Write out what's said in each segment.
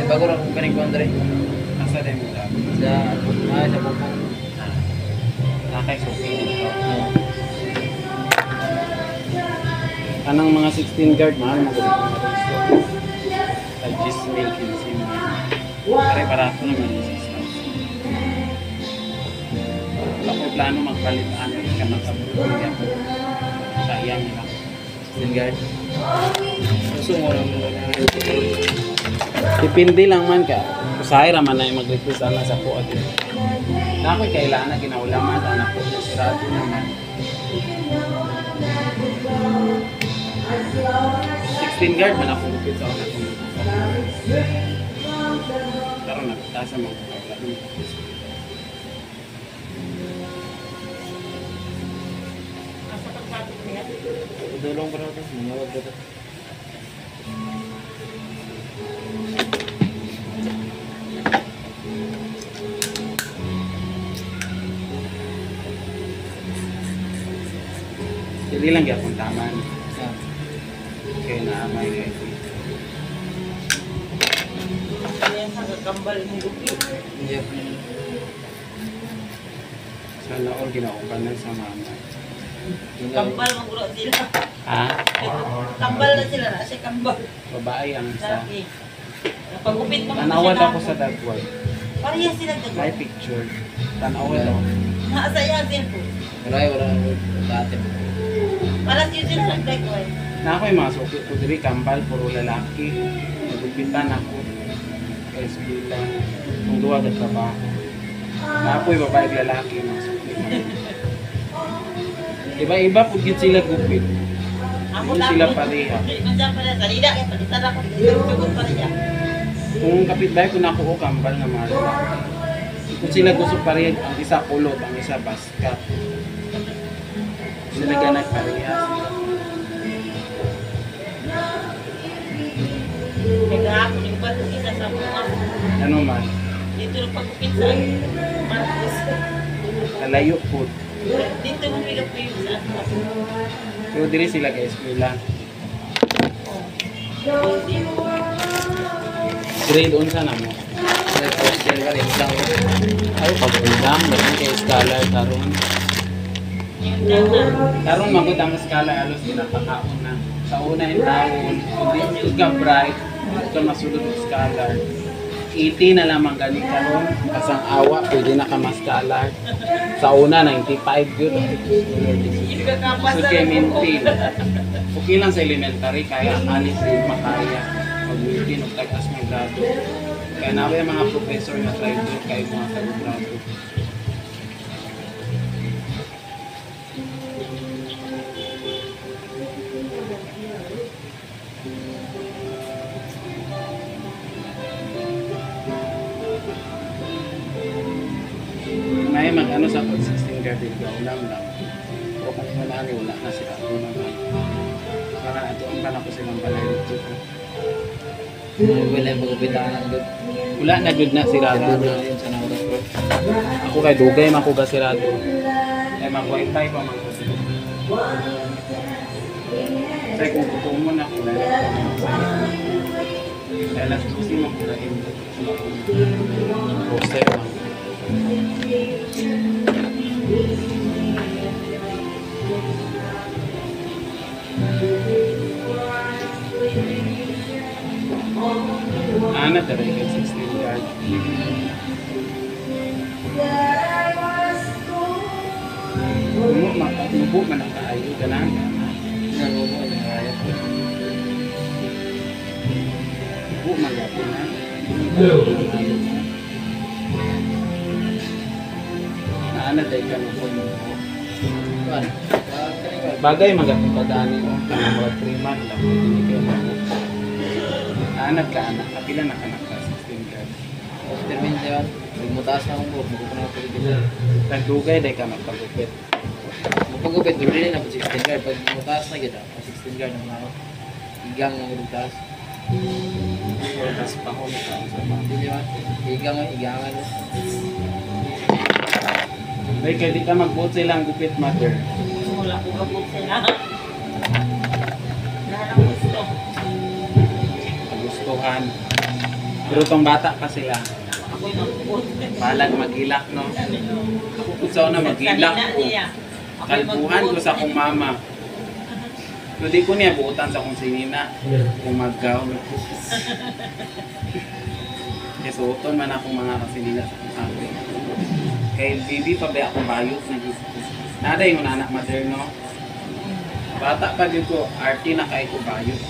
bago lang kung ganing ko Andre. Asa din mo lang. Sa bubong. Nakay suki dito. Anang mga 16 guard, mahal mo gulit mga resto. Tagis milk in sim. Pare barato naman yung 6,000. Wala ko plano magpalit ano ka magkabulong yan. Sayang nila. Stingard. Gusto mo lang Depende lang man ka. Usahay raman na yung mag-request ana sa po at na ako'y kailangan na ginaulaman anak ko na sirado naman. 16 guard man akong lupit sa anak ko. Karoon na, tasa mo. Dulong ko na ito. Mangawag ko ito. Hindi lang gyapon taman. Kaya naamay kayo. Kaya sa kambal ni Lupi. Yep. Sana all ginaupan na sa mama. Kambal maguro sila. Ha? Kambal na sila na siya kambal. Babae ang isa. Sabi. Napagupit mo Tanawad ako sa dagway. Parehas sila May dagway. picture. Tanawad ako. Nasa iya din po. Wala dati. Para siya sila nagdagway. Na ako'y masok ko diri kambal puro lalaki. Nagupitan ako. Eskwela. Kung duwa ka trabaho. Na ako'y babae lalaki masok. Iba-iba po gid sila gupit. Ako Hindi lang. sila pareha. Nandiyan pa rin. Salida kaya palitan ako. Sugod pa rin niya. Kung kapitbahay ko na ako kambal na mahal. Kung sila gusto pareha, ang isa kulot, ang isa baskat. Sila ganag pareha. Nag-aapon yung bato isa sa mga. Ano man, Dito yung pagkupit sa Marcos. nalayo po. Dito mo bigat ko yung sa ako. Pero diri sila kay eskwela. Grade unsa na mo? Question ka rin. Isang Ay, pag-ulang, ganun kay scholar karon. Yung dana. Karon magud ang scholar alos pinapakaon na. Sa una yung taon, kung ka bright, kung ka masulod ng scholar. 80 na lamang ganit karon, kasang awa, pwede na ka mas-scholar. Sa una, 95 yun. Yung kakapasa. So, kaya maintain. Okay lang sa elementary, kaya alis din makaya. Pag-maintain, o tagas ng grado. Kaya nawe mga professor na try doon kayo mga kalibrado. May mag-ano sa pag-16 garden ka, ulam lang. O kung wala na sila. Ano naman. Para natuon pa na ko silang balay dito. wala yung pagkupitaan ng good. Wala na good na sirado. Yun sa nauras ko. Ako kay dugay man ko ga sirado. Ay mag-wifi pa man ko. Say kung totoo mo na ko na. Kaya lang susi mo ko na yung poster lang. Ana talaga kay 16 guard. Mubo man ang kaayo ganan. Nanubo na kaya ko. Mubo man gapon na. Naana day ka no po. Kuan. Bagay magapon pagani mo. Kana mga 3 months lang hindi kayo mo. Anak ka anak, kapila na kanak ka 16 guard. After minsan, mutaas na akong buhok. Magkukuha na ako dito. Nagdugay day ka magpagupit. Magpagupit, bibili na po 16 guard. Pag mutaas na gita, 16 guard naman ako. Igang ang mutaas. Tapos pa ko na sa mga. Hindi ba? Igangan. Ay, kaya di ka magbuot silang gupit mother. Wala ko kabuk sila. Lahat ang gusto. Kagustuhan. Pero tong bata pa sila. Ako'y magbuot. Balag mag-ilak, no? Ako kung saan na mag-ilak Kanina ko. niya. Kalbuhan ko sa akong mama. Pero di ko niya buutan sa akong sinina. Kung maggaw. Kaya suoton man akong mga kasinina sa akong sabi. Kay bibi pa ba akong bayot na gusto. Nada yung anak materno. Bata pa din ko, arty na kay ko bayot.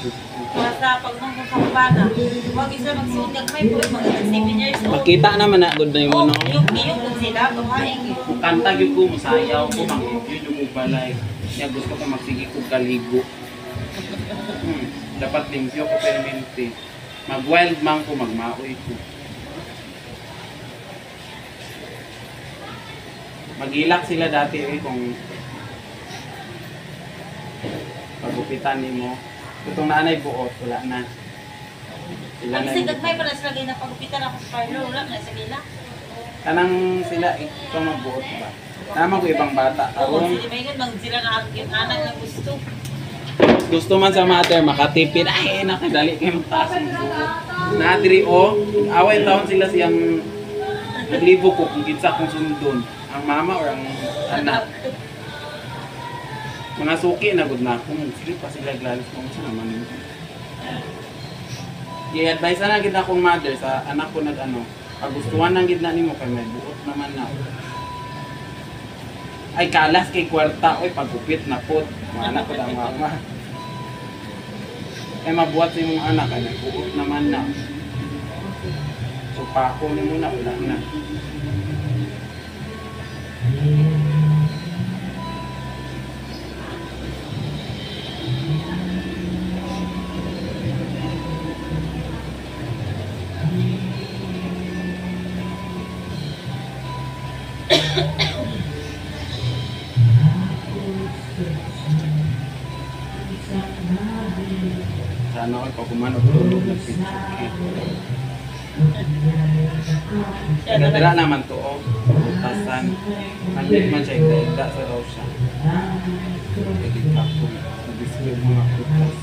Basta pag nung sa kabana, huwag isa magsuot gagmay po, mga 7 years old. Makita naman na good na yung Oh, ano. iyong kung sila, babaeng yun. Kung kanta yun ko, masayaw ko, mag-review yung ko balay. Kaya gusto ko magsige ko kaligo. Dapat limpyo ko permente. Mag-wild man ko, magmaoy ko. Mag-ilak sila dati kung pagupitan ni mo. Itong nanay buot, wala na. Sila Ang na kasi gagmay pala sila gay napagupitan ako sa parlor, wala na sa gila. kanang sila, ito magbuot ba? Tama ko ibang bata. Oo, Karong sila may ganun, sila nga yung anak na gusto. gusto man sa mater, makatipid. Ay, nakadali kayo magtaas ng buot. Nadiri away taon sila siyang naglibo ko kung kitsa kung sundon. Ang mama or ang anak. Mga suki na good na ako. Sige pa sila glalis kung saan naman yun. I-advise na gid akong mother sa anak ko nag-ano. Pag gustuhan ng gid na nimo kay may buot naman na. Ay kalas kay kwarta. Oy pagupit na pod. Mga anak ko ang mama. Kay mabuhat sa imong anak ay buot naman na. So pako ni mo na wala na. Sana ako pag umanok tulog ng pinsukit. Nagdala naman to tasan. Handit man siya, ita sa raw siya. Pwede ako, nag-display mga putas.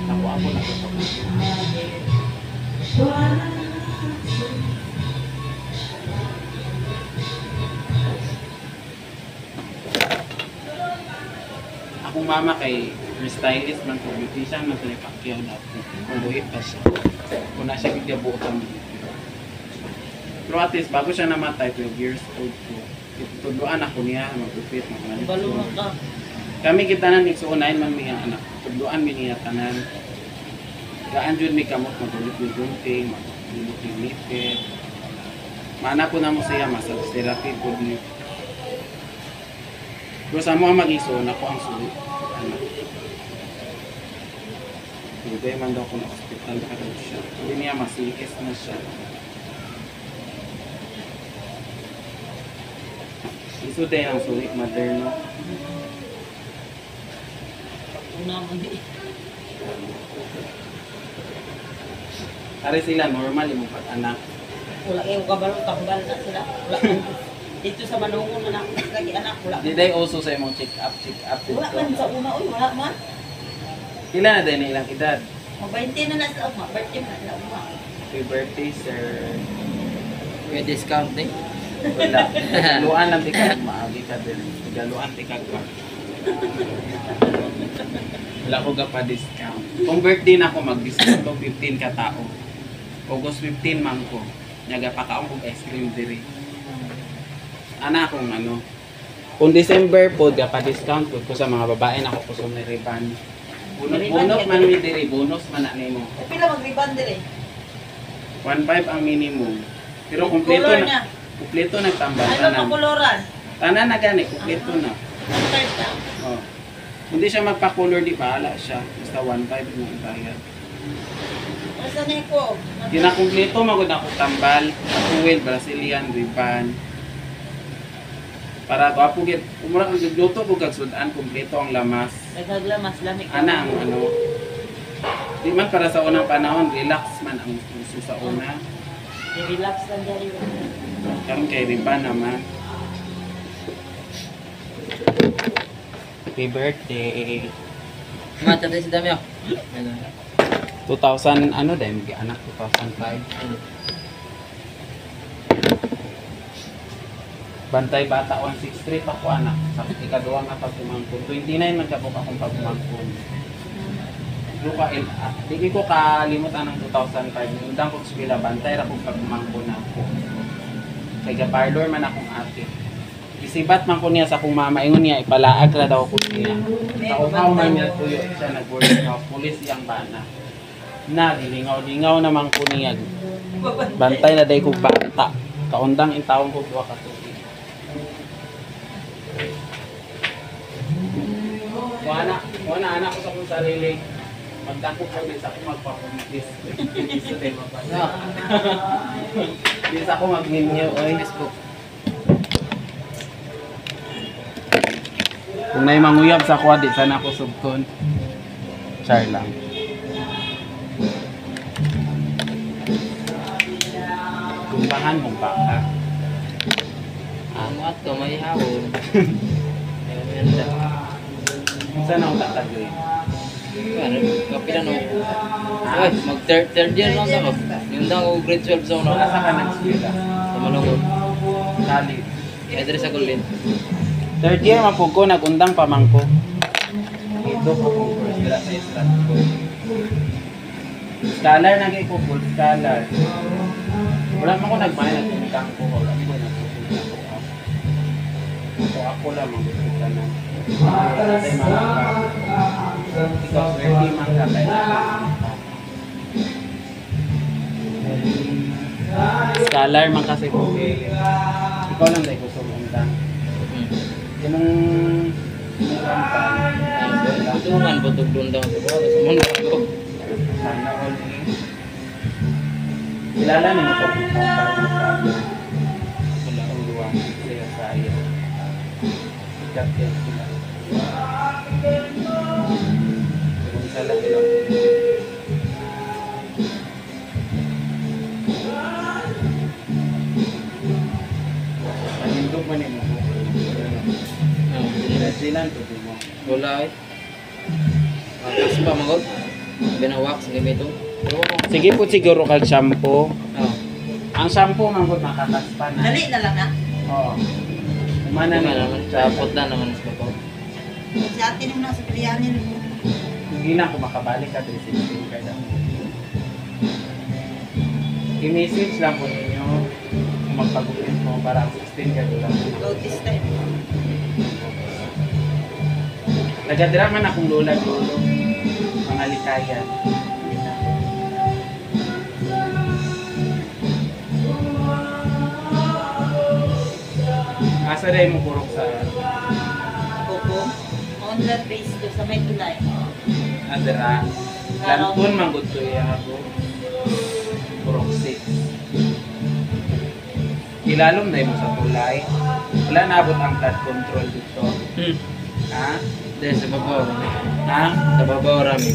Ako nakapagod. Akong mama kay stylist man ko, beautician man sa Pacquiao na ako. Mabuhit pa siya. Kung na siya bigla buot ang pero at least, bago siya namatay, 12 years old ko. Tutuluan ako niya, magupit, magmanit. Balunod ka. Kami kita na nagsuunayin man mga anak. Tutuluan mi niya tanan. Gaan jud mi kamot magulit ni gunting, magulit ni lipid. Mana po na mo siya, massage therapy po ni. Pero sa mga mag-iso, ako ang sulit. Anak. Bigay man daw ko na hospital ka daw siya. Hindi niya masikis na siya. Iso tayo ang sulit materno. Una mo di. Tari sila normal yung pag-anak. Wala yung kabalo, tambal na sila. Wala man. Dito sa Manungon na ako lagi anak, wala. Di day also sa imong check up Wala man dito. sa una, uy, wala man. Pila na din ilang edad? Mag-20 na sa uma, birthday na sa uma. Happy birthday, sir. May discount eh. Wala. Galuan lang tikag, maagi ka din. Galuan tikag pa. Wala ko ga pa discount. Kung birthday na ako, mag-discount to 15 ka tao. August 15 man ko. Nagapakaong kong ice cream diri. Ana akong ano. Kung December po, pa-discount ko sa mga babae na ako kusog na riban. Bonus man mi diri, bonus man na nimo. Pila mag-riban dire? 1.5 ang minimum. Pero kumpleto Color na. Kumpleto na tambal Ano tanan. pa koloran? Tanan na gani, kumpleto na. Ang card na. Oh. Hindi siya magpa-color di bahala siya. Basta 1.5 ang bayad. Asa na ko? Kinakumpleto magud ako tambal, fuel, Brazilian ribbon. Para ko apo gid, umura kang gluto ko kag sudan kumpleto ang lamas. Nagaglamas lamig. Ana ang ano. Di man para sa unang panahon, relax man ang puso sa una. I-relax lang dali. Karon kay ribbon naman. Happy birthday. Matanda si Damio. Ano? 2000 ano dahil may anak 2005. Bantay bata 163 pa ko anak. Sa ikaduwa nga pagkumangkon. 29 man ka po akong pagkumangkon. Di ko kalimutan ng 2005. Undang ko sila bantay ra kong pagkumangkon ako. Kay parlor man akong ate. Isibat man ko niya sa akong mama. Ingon niya ipalaag ra daw ko niya. Kaukaw man niya tuyo siya nag-boarding house. Pulis yang bana. Na, dilingaw-lingaw naman ko niya. Bantay na day ko bata. Kaundang intawon ko 2 ka tuig. Wala anak ko sa kong sarili. Magdako kami sa akong magpapumitis. Di sa ako mag-minyo. Facebook. Kung may manguyab sa kwa, di sana ako subkon. Char lang. Kumbahan mong baka. Ang ato may hawon. Saan ako tatagoy? Ano, kapila no. Ay, mag-third year lang ako. Yung daw ako grade 12 sa una. Asa ka nag-sila? Sa Malungod. Dali. Ay, diri sa Gulin. Third year mapug ko, nagundang pamangko. Ito ko kung first dira sa Stratford. Scholar na ko, full scholar. Wala mo ko nagmahal, nagtutang ko. Wala mo nagtutang ko. So ako lang magtutang na. Kasi mga ikaw swerte man ka tayo scholar man kasi ko. Ikaw lang dahil gusto mong undang. Yung Tutungan po tugdundang sa bago sa mundo ako. sana all kilala niyo ito kung paano wala ang luwang sila sa iyo. Ikat yan sila. Kung isa lang sila. Manindog man yung mga silan to mo. Wala eh. Kasi pa magod. Binawak sa gamito. Sige po siguro kag shampoo. Oh. Ang shampoo man gud makataspa na. Dali na lang na. Oo. Umana Ano na naman sa putla naman sa ko. Si ate nung nasa Priyanin mo. Hindi na ako makabalik at receiving card ako. I-message lang po ninyo kung magpagupit mo para ang 16 card lang. Go this time. Nagadira man akong lola dulo. Mga likayan. Asa rin mo kurok sa Coco. On the base ko sa may tulay. Adara. Lantun man gud to iya ako. Kurok 6. Ilalom na mo sa tulay. Wala naabot ang flood control dito. Ha? Dahil sa babaw. Ha? Sa babaw rami.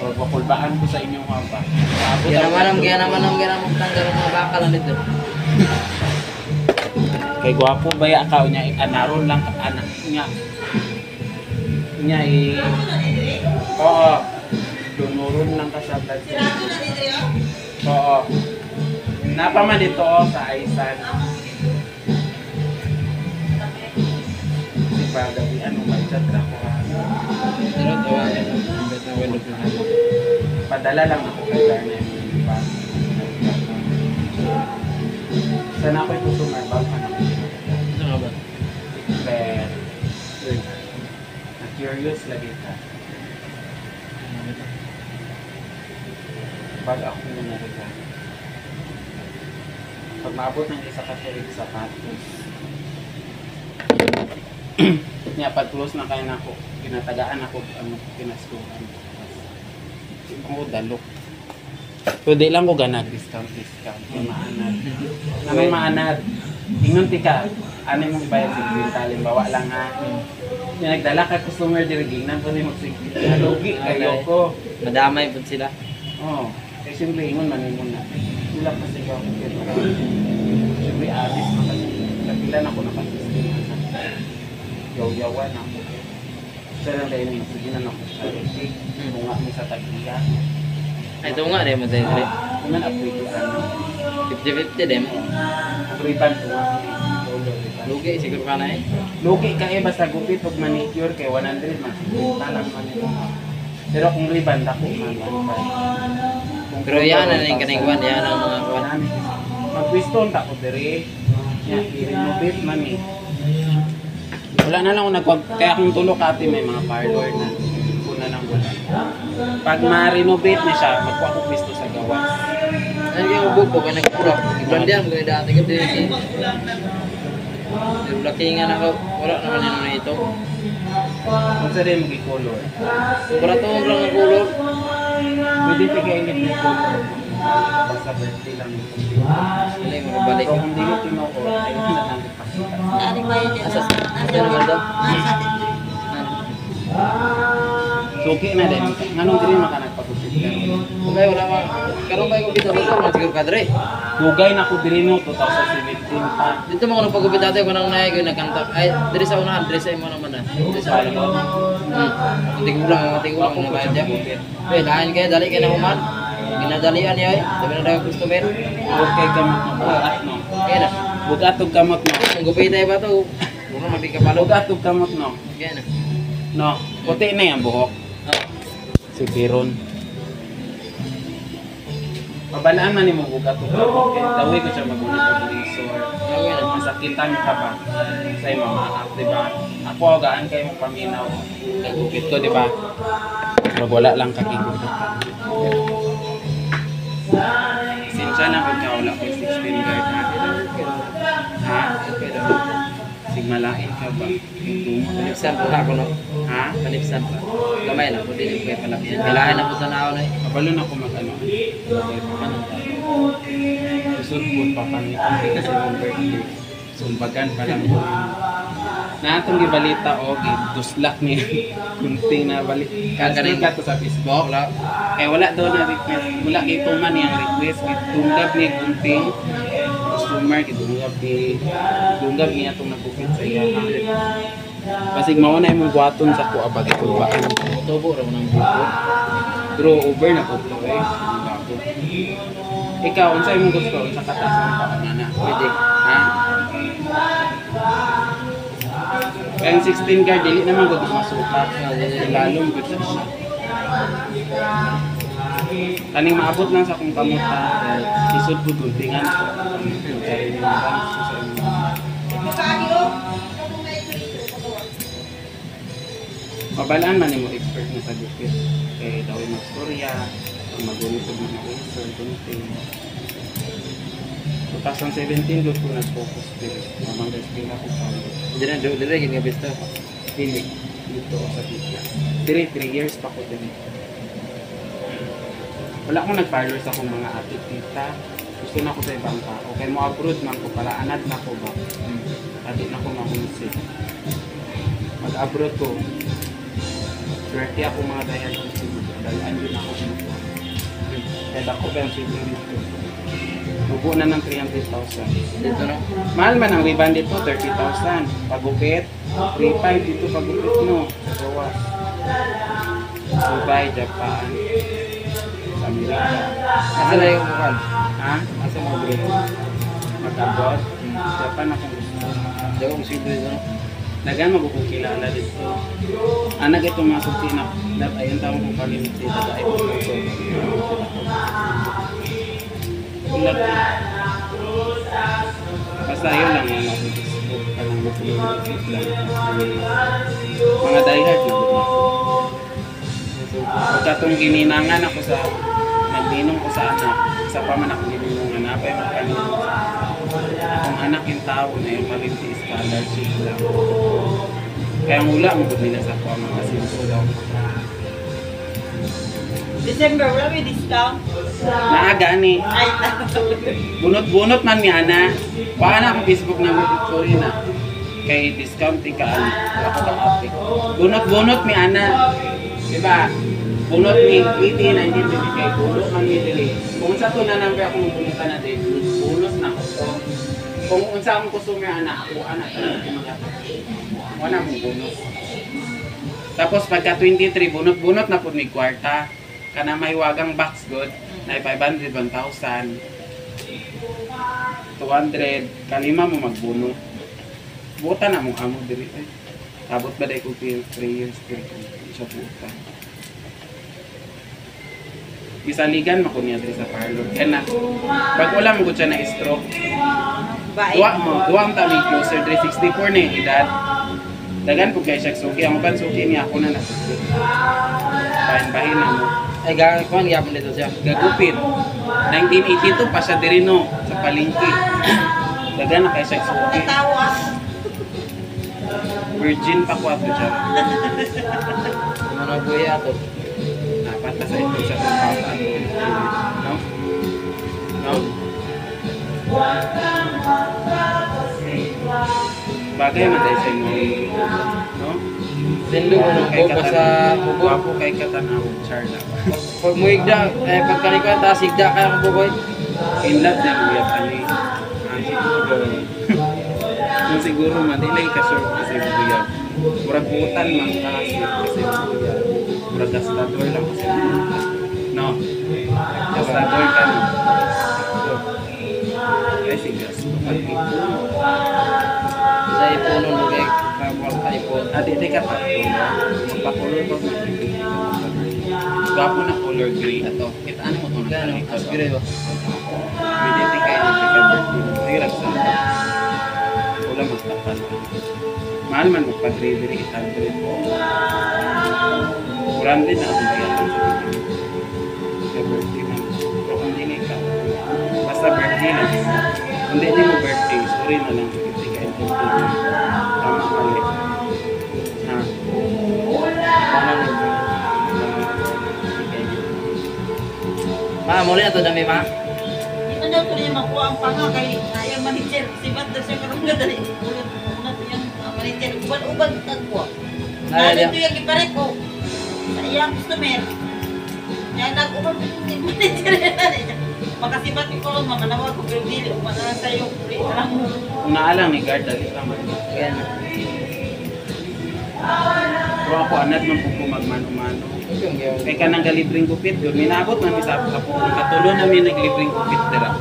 O, pakulbaan ko sa inyong mapa. Kaya naman ang tanggal ng mga bakal lang dito. Kay gwapo ba ya ka nya anaron lang ka anak niya. Nya oo. Dunuron lang ka sa blood cell. Oo. Napa man dito sa Aisan. Si Pagabi ano may chat ra ko. Pero tawagan na. Bet na wala ko na. Padala lang ako kay Garnet. Sana ako'y kusumar ba ka na. Ano nga ba? But, na-curious lagi ka. Pag ako muna ka. Pag maabot ng isa ka tuwid sa patos. Niya, pag close na kayo na ako, pinatagaan ako, pinaskuhan. Ang dalok. Pwede lang ko ganag discount. May maanad. Na may maanad. Ingon tika, ano mong bayad sa bintali, halimbawa lang ha. Yung nagdala ka customer dirigingnan ko rin magsigil. Nalugi kayo ko. Madamay po sila. Oo. Kaya siyempre ingon maningon na. Sila pa siya ako. Siyempre alis na kasi. Kapilan ako na pag-isip. Yaw-yawan ako. Sa lang dahil yung sige na nakusaliti. Bunga mo sa tag-iya. Ay, ito nga rin, matay rin. Kung man apwede ano. 50-50 din. Riban ko. Lolo, riban. Lugi, siguro ka na eh. Lugi ka eh, basta gupit o manicure kay 100 man. Talang man ito. Pero kung riban, dako man. Pero yan na rin kaningwan, yan ang mga kuwan. Mag-wiston tako diri. Yan, i-renovate man eh. Wala na lang ako nagwag. Kaya kung tulog ate may mga parlor na. Una nang wala. Pag ma-renovate na siya, magkuha ko pwesto sa gawas. Ano yung bubo, kaya nagpura. Ibrandihan mo kaya dati ka din. Lakingan ako, wala naman yun na ito. Kung sa rin mag-color. Para ito ang lang ang kulor. Pwede tigay ng color. Basta birthday lang yung kundi. Hindi mo nabalik. So kung di ko tinuko, ay hindi na lang ipakita. Ari ba yun? Asa naman daw? So okay na din. Nganong diri maka nagpagupit ka ron? Kung kayo wala mga, karoon kayo kumpita ba ito? Mga siguro kadre. Dugay na ko diri no 2017 pa. Dito mga nagpagupit dati ko nang naay ko nagkanta. Ay, diri sa unahan, diri sa imo naman na. Diri sa unahan. Hindi ko lang mga bayad dyan. Eh, lahan kayo, dali kayo na human. Ginadalian niya eh. Sabi na daw customer. Okay gamot no. Bugat no. Kaya na. Bugat og gamot no. Ang gupit tayo ba ito? Buka magpikapalo. Bugat og gamot no. Kaya na. No. Puti na yan buhok. Si Biron. Pabalaan man nimo bugat og gamot kay daway ko siya magunit og resort. Kaya na. Masakitan ka ba? Say mamaak, di ba? Ako gaan kay mo paminaw. Kagupit ko, di ba? Pero wala lang kakigupit. Sinsya na kung wala ko 16 guard na. Ha? Sigmalain ka ba? Panipsan po ako no. Ha? Panipsan pa. Gamay na po din yung kayo palapian. Kailangan na po tanaw na eh. Kabalo na ako mag-ano. Susod po papangitan kasi mong birthday. Sumbagan pa lang po. Natong gibalita o giduslak niya kunting na balik. Kanang ka to sa Facebook. Wala. Eh wala daw na request. Wala kay tuman niyang request. Tunggab ni kunting. Customer tunggab niya itong nagpupit sa iya. Basig mauna yung buhaton sa kuha bagi kulbaan. Tubo raw ng buko. Pero over na po ito eh. Ikaw, unsa imong gusto? Unsa katas mo pa kanana? Pwede. Ha? Kaya 16 guard, dili naman gud masukat. Lalong gud sa siya. Kaning maabot lang sa akong kamuta. Isod po guntingan ko. Mabalaan man mo expert na sa gupit. Kaya daw yung magstorya, magunit o mga research, gunting. 2017 doon ko nag-focus dito. Mamang resting ako pa. Dire gini nga besto. Dili. Dito sa Bigla. 3 years pa ko din. Wala akong nag-parlor sa akong mga ate tita. Gusto na ako sa ibang tao. Okay mo abroad man ko pala. Anad na ko ba? Tadi na ko mahunsi. Mag-abroad ko. Swerte ako mga dayan ko siguro. Dayan din ako dito. Kaya ako ba yung siguro dito. Bubo na ng 300,000. Dito no. Mahal man ang riban dito, 30,000. Pagupit, 3,500 dito pagupit no. Sa gawas. Dubai, Japan, Amerika. Asa na yung bukan? Ha? Asa mo bro? Mag-abroad. Japan akong gusto. Daw ang simple dito no. Dagan magkukong kilala dito. Anak ito mga subti na ayun taong kong kalimit dito dahil po ito. Ulat. Basta yun lang yan ako Facebook. Kanang gusto lang. Mga diehard na doon ako. Pagkatong gininangan ako sa nagninong ko sa anak. Isa pa man ako gininong anak. Apay magkaninong sa anak. Kung anak yung tao na yung malimti scholarship lang. Kaya ang ula mo nila sa ako mga sinusudaw. December, wala may discount. Naaga ni. Ay, Bunot-bunot man ni Ana. Paano akong Facebook na sorry na. Kay discount kaan. Ako ka ate. Bunot-bunot mi Ana. Diba? Bunot mi 80, 90, kay bunot man mi dili. Kung sa to na nang ako bunutan na din. Bunot na ako. Kung unsa akong customer Ana, ako Ana talaga magata. Wala mong bunot. Tapos pagka 23, bunot-bunot na po may kwarta. Kana may wagang box good, na 500, 1,000, 200, kalima mo magbunot. Buta na mong amo diri. Abot ba dahil ko 3 years pero siya buta. Bisaligan mo ko niya diri sa parlor. Kaya na, pag wala mo ko siya na stroke, duwa ang tami closer 364 na yung edad. Dagan po kayo siya suki. Ang uban suki niya ako na nasuki. Bahin-bahin na mo. Ay, gagawin gyapon dito siya. Gagupit. 1982 pa siya diri no, sa palengke. Dagan na kayo siya suki. Virgin pa ko ato siya. Ano buhay ato? Dapat na sa ito siya ng papa. No? No? Bagay man dahil sa inyo. No? Sindo ko nung buko sa buko. Wapo kay katanawag, Charla. Pag muigda, pagkani ko ta sigda kaya ko bukoy. In love din mo yan kani. Siguro. Kung siguro man, di lang ka-sure kasi bubuyag. Murag butan man kasi bubuyag. Murag gastador lang kasi bubuyag. No? Gastador ka no? Ay, si gasto ka dito. Sa ipuno lugay kapag sa ipon. Di ka patulog. Magpakulor ko sa TV. Gwapo na color gray ato. Kita ano mo ito na Gano, kanito. as gray ba? Pwede di kayo ng tika-birthday. Sige lang sa akin. Wala magtakal. Mahal man magpa-delivery 800 po. Kurang din na akong bayatan sa tika. Sa birthday man. Pero kung di na ikaw. Basta birthday lang. Kung di mo birthday, sorry na lang. Tika entertainment. Tama mali. Ha? Paano ni? Ma, muli na to dami ma. Ito daw ko niya makuha ang panga kay ayang manager. Si Bad daw siya karong gadali. Ulat yung manager. Uban-uban tagpo. Nalito yung ipare ko. Sa iyang customer. Kaya nag-uban yung manager. Makasibat ko ron, manawag ko pero dili. Umanalan sa'yo. Alam mo. Kung naalang ni guard, dali ka man. Ayan. Pero ako anad man po magmano-mano. Yung yung Kaya ka nang galibring gupit yun. Minabot namin sa kapulong. Katulo namin naglibring gupit dira.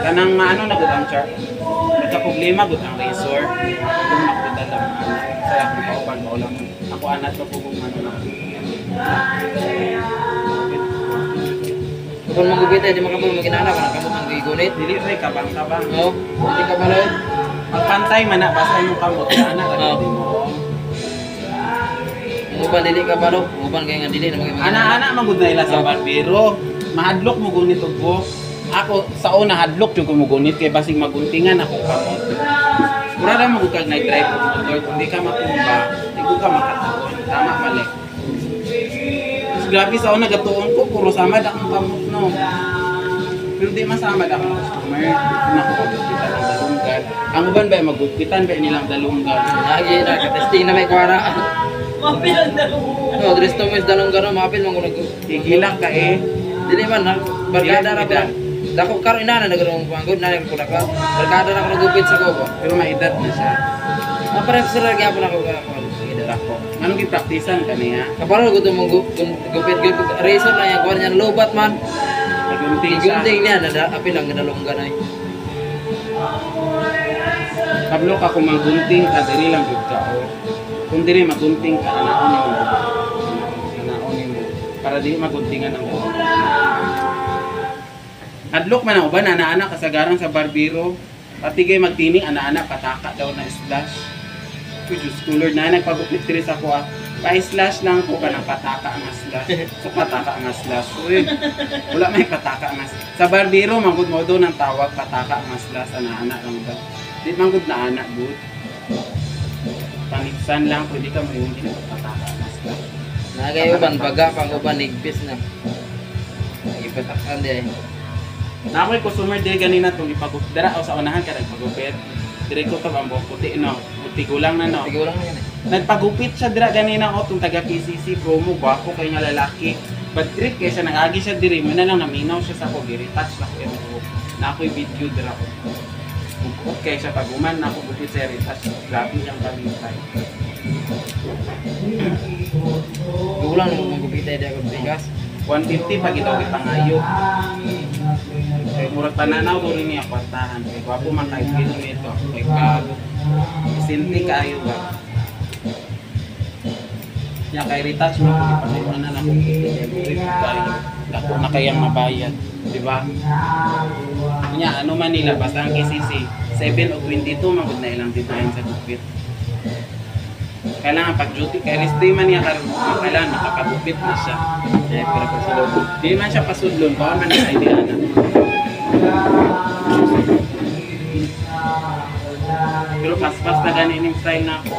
Kanang maano na gud ang char. Nagka-problema gud ang razor. Kung nakudala lang. Sa akong kauban mo lang. Ako anad pa po kung ano lang. kung magubit ay di makapul maginana ka na kamot ang gigunit. Dili ray kabang-kabang. No, hindi ka pala. Magpantay man na basta imong kamot na anak Oo. mo. Muban dili ka pala, muban kay nga dili na maging Ana-ana magud na ila sa barbero. Mahadlok mo gunit og buhok. Ako sa una hadlok jud ko mo gunit kay basig maguntingan ako kamot. Mura ra magud kag nag-drive og motor kung di ka matumba, di ko ka makataon. Tama mali. Grabe sa una gatuon ko puro samad akong kamot no. Pero di masamad akong customer. Nakapagpitan ng dalunggan. Ang uban ba magugpitan ba nilang dalunggan? Lagi na ka-testing na may kwara. Mapil ang dalawang. No, dress to mes dalong garo mapil man kuno. Tigilak ka eh. Dili man na barkada ra ko. Dako karo ina na nagarong panggod na ko ka. Barkada ra ko nagupit sa gobo. Pero maedad na siya. Mapare sir gyapon ako ka. Ako. Anong gipraktisan ka niya? Kaparo ko mong gupit razor na yang kuan niya lobat man. Nagunting siya. Gunting niya na apil lang dalong ganay. Kablo ka kung magunting ka, diri lang gud ka. O. Kung diri magunting ka, anaon mo. Anaon mo. Para di maguntingan ang buhok. Hadlok man ang uban, ana-ana kasagaran sa barbero. Pati kay magtining, ana-ana pataka daw na slash. Diyos ko Lord na, nagpagupit diri sa kuha. Pa-slash lang ko ka ng pataka ang slash. So pataka ang slash. Uy, wala may pataka ang slash. Sa barbero, manggod mo doon ang tawag pataka ang slash. Ana-ana lang ba? Di manggod na anak, good. Paniksan lang, pwede ka may hindi na pataka ang slash. Nagay uban baga pang uban nigpis na. Ipatakkan di ay. Na ako'y customer diri ganina itong ipagupit. Dara o sa unahan ka nagpagupit. Diri ko ito ang buhok puti, no? Puti ko lang na, no? Tigo lang yan eh. Nagpagupit siya dira ganina o itong taga PCC promo. Gwapo kayo nga lalaki. Bad trip kaya siya nag-agi siya diri. Muna lang naminaw siya sa ko. Giri-touch lang ko yung buhok. Na ako'y video dira ko. Okay siya pag uman na ako gupit sa retouch. Grabe siyang pamintay. Gulang mo magupitay di ako bigas. 150 pag ito ipangayo. Kaya murag pananaw ko rin niya kwartahan. Kaya wapo man kahit kilometro. Kaya kago. Sinti kayo ba? Kaya kay retouch mo kung ipasayuan na lang. Ako na kayang mabayad. Diba? Kanya ano man nila, basta ang KCC 7 o 22 magod na ilang tituin sa gupit. Kailangan pag duty, kay rest day man niya karon, kailangan makapagupit na siya. Kaya para pasulod. Di man siya pasudlon, baka man sa idea na. Pero pas-pas na ganin yung style na ako.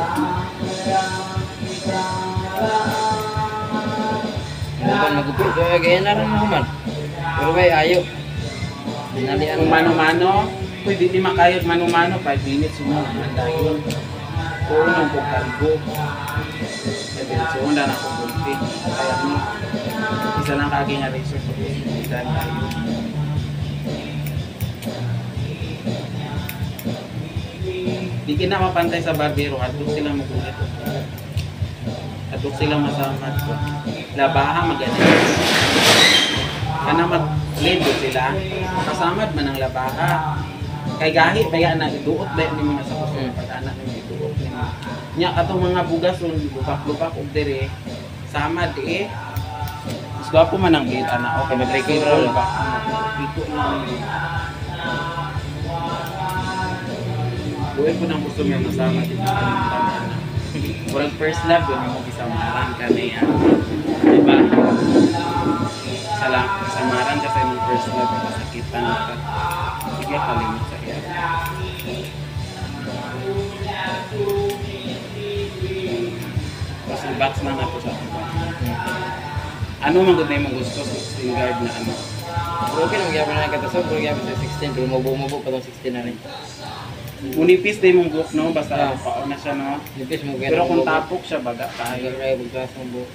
Bukan magupit, kaya na rin naman. Pero may ayo. Dinalian Kung mano-mano, pwede di makayod mano-mano, 5 minutes mo naman dahil. Puro nung kong cargo. 5 minutes mo na akong gulpi. Kaya ni, isa lang kaging nga resort ko. Isa lang. Di kinakapantay sa barbero, atok sila magulit. Atok sila masamad ko. Labaha magaling. Kana mag-lead sila, kasamad man ang labaha. Kay gahi baya na iduot ba ni mga sa kuso pag-anak ni iduot ni. Nya atong mga bugas on lupak-lupak og dire samad Mas gwapo man ang lead ana okay mag-recover ba. Dito na. Buhay ko ng gusto mo masama dito sa mga Murag first love yun mo isamaran ka na yan. Diba? Samaran ka sa yung first love masakitan ka. Sige, kalimut sa iya. Tapos box na nga po sa ako. Ano man gud na yung gusto sa 16 guard na ano? Pero okay nang gyapon na katasog, pero gyapon sa 16, pero mubo pa tong 16 na rin. Unipis din mong buhok no, basta paon na siya no. Nipis mo Pero kung tapok siya baga kaya tayo. kaya bugtas mo buhok.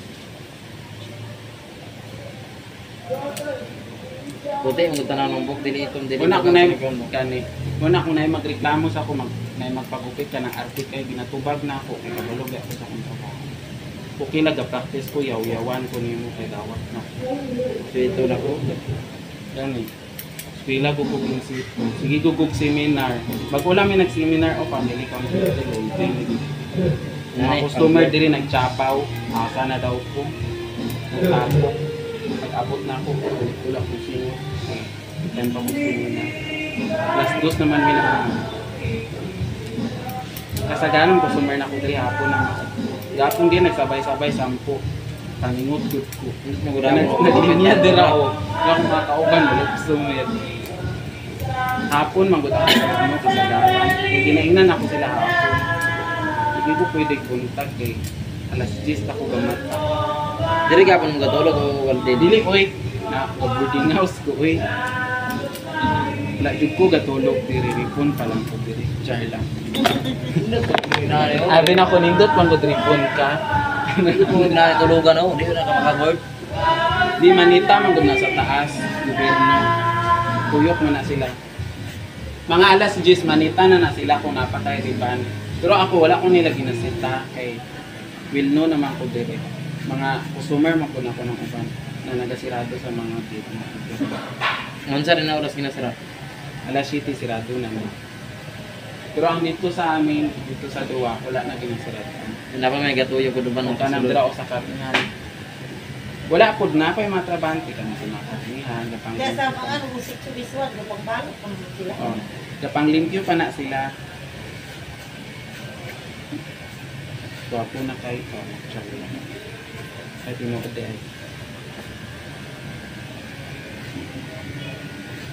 Puti ang tanan ng buhok dili itom dili. Una ko na kani. Una ko na magreklamo sa ako magpagupit ka ng artik kay ginatubag na ako kay kabulog ako sa akong trabaho. Okay nag-practice ko yaw-yawan ko nimo kay dawat na. So ito na ko. Gani. Pila ko kung sige ko kung seminar. Bago lang may nag-seminar o family counseling. Mga customer diri nagchapaw, asa na daw ko. Nagtago. Pag-abot na ako, wala ko siya. Then pa mo seminar. Plus dos naman may kasaganon customer na ko diri hapon na. Gapon din nagsabay-sabay 10. Pangingot ko. Naglinya dira o. Nga kung makauban, wala gusto mo yan. Hapon, manggod ako sa ano, kasagaran. Kaya ginaingnan ako sila hapon. Hindi ko pwede kontak eh. Alas 10 ako gamat. Diri gapon mo gatulog o walde. Dili ko eh. Na boarding house ko eh. Wala jud ko gatulog diri ripon pa lang ko diri. Char lang. Abi na ko nindot manggod ripon ka. Kung natulugan ako, di ko na makaka-board. Di manita manggod na sa taas. Gobyerno. Kuyok mo na sila. Mga alas 10 manita na sila kung napatay riban. Pero ako wala ko nila ginasita kay will know naman ko dire. Mga customer man ko na ko ng uban na nagasirado sa mga dito. Unsa rin na oras ginasara? Alas 7 sirado na mo. Pero ang dito sa amin, dito sa Duwa, wala na ginasirado. Hindi pa may gatuyo ko duban ng Kung kanang dira o sa karnihan. Wala po na pa yung mga trabante ka na sa mga karnihan. Kaya sa mga musik sa biswag, pang balot pang sila. Oh, kapang limpyo pa na sila. Gwapo na kayo pa. Tsaka lang. Ay, tinuod ay.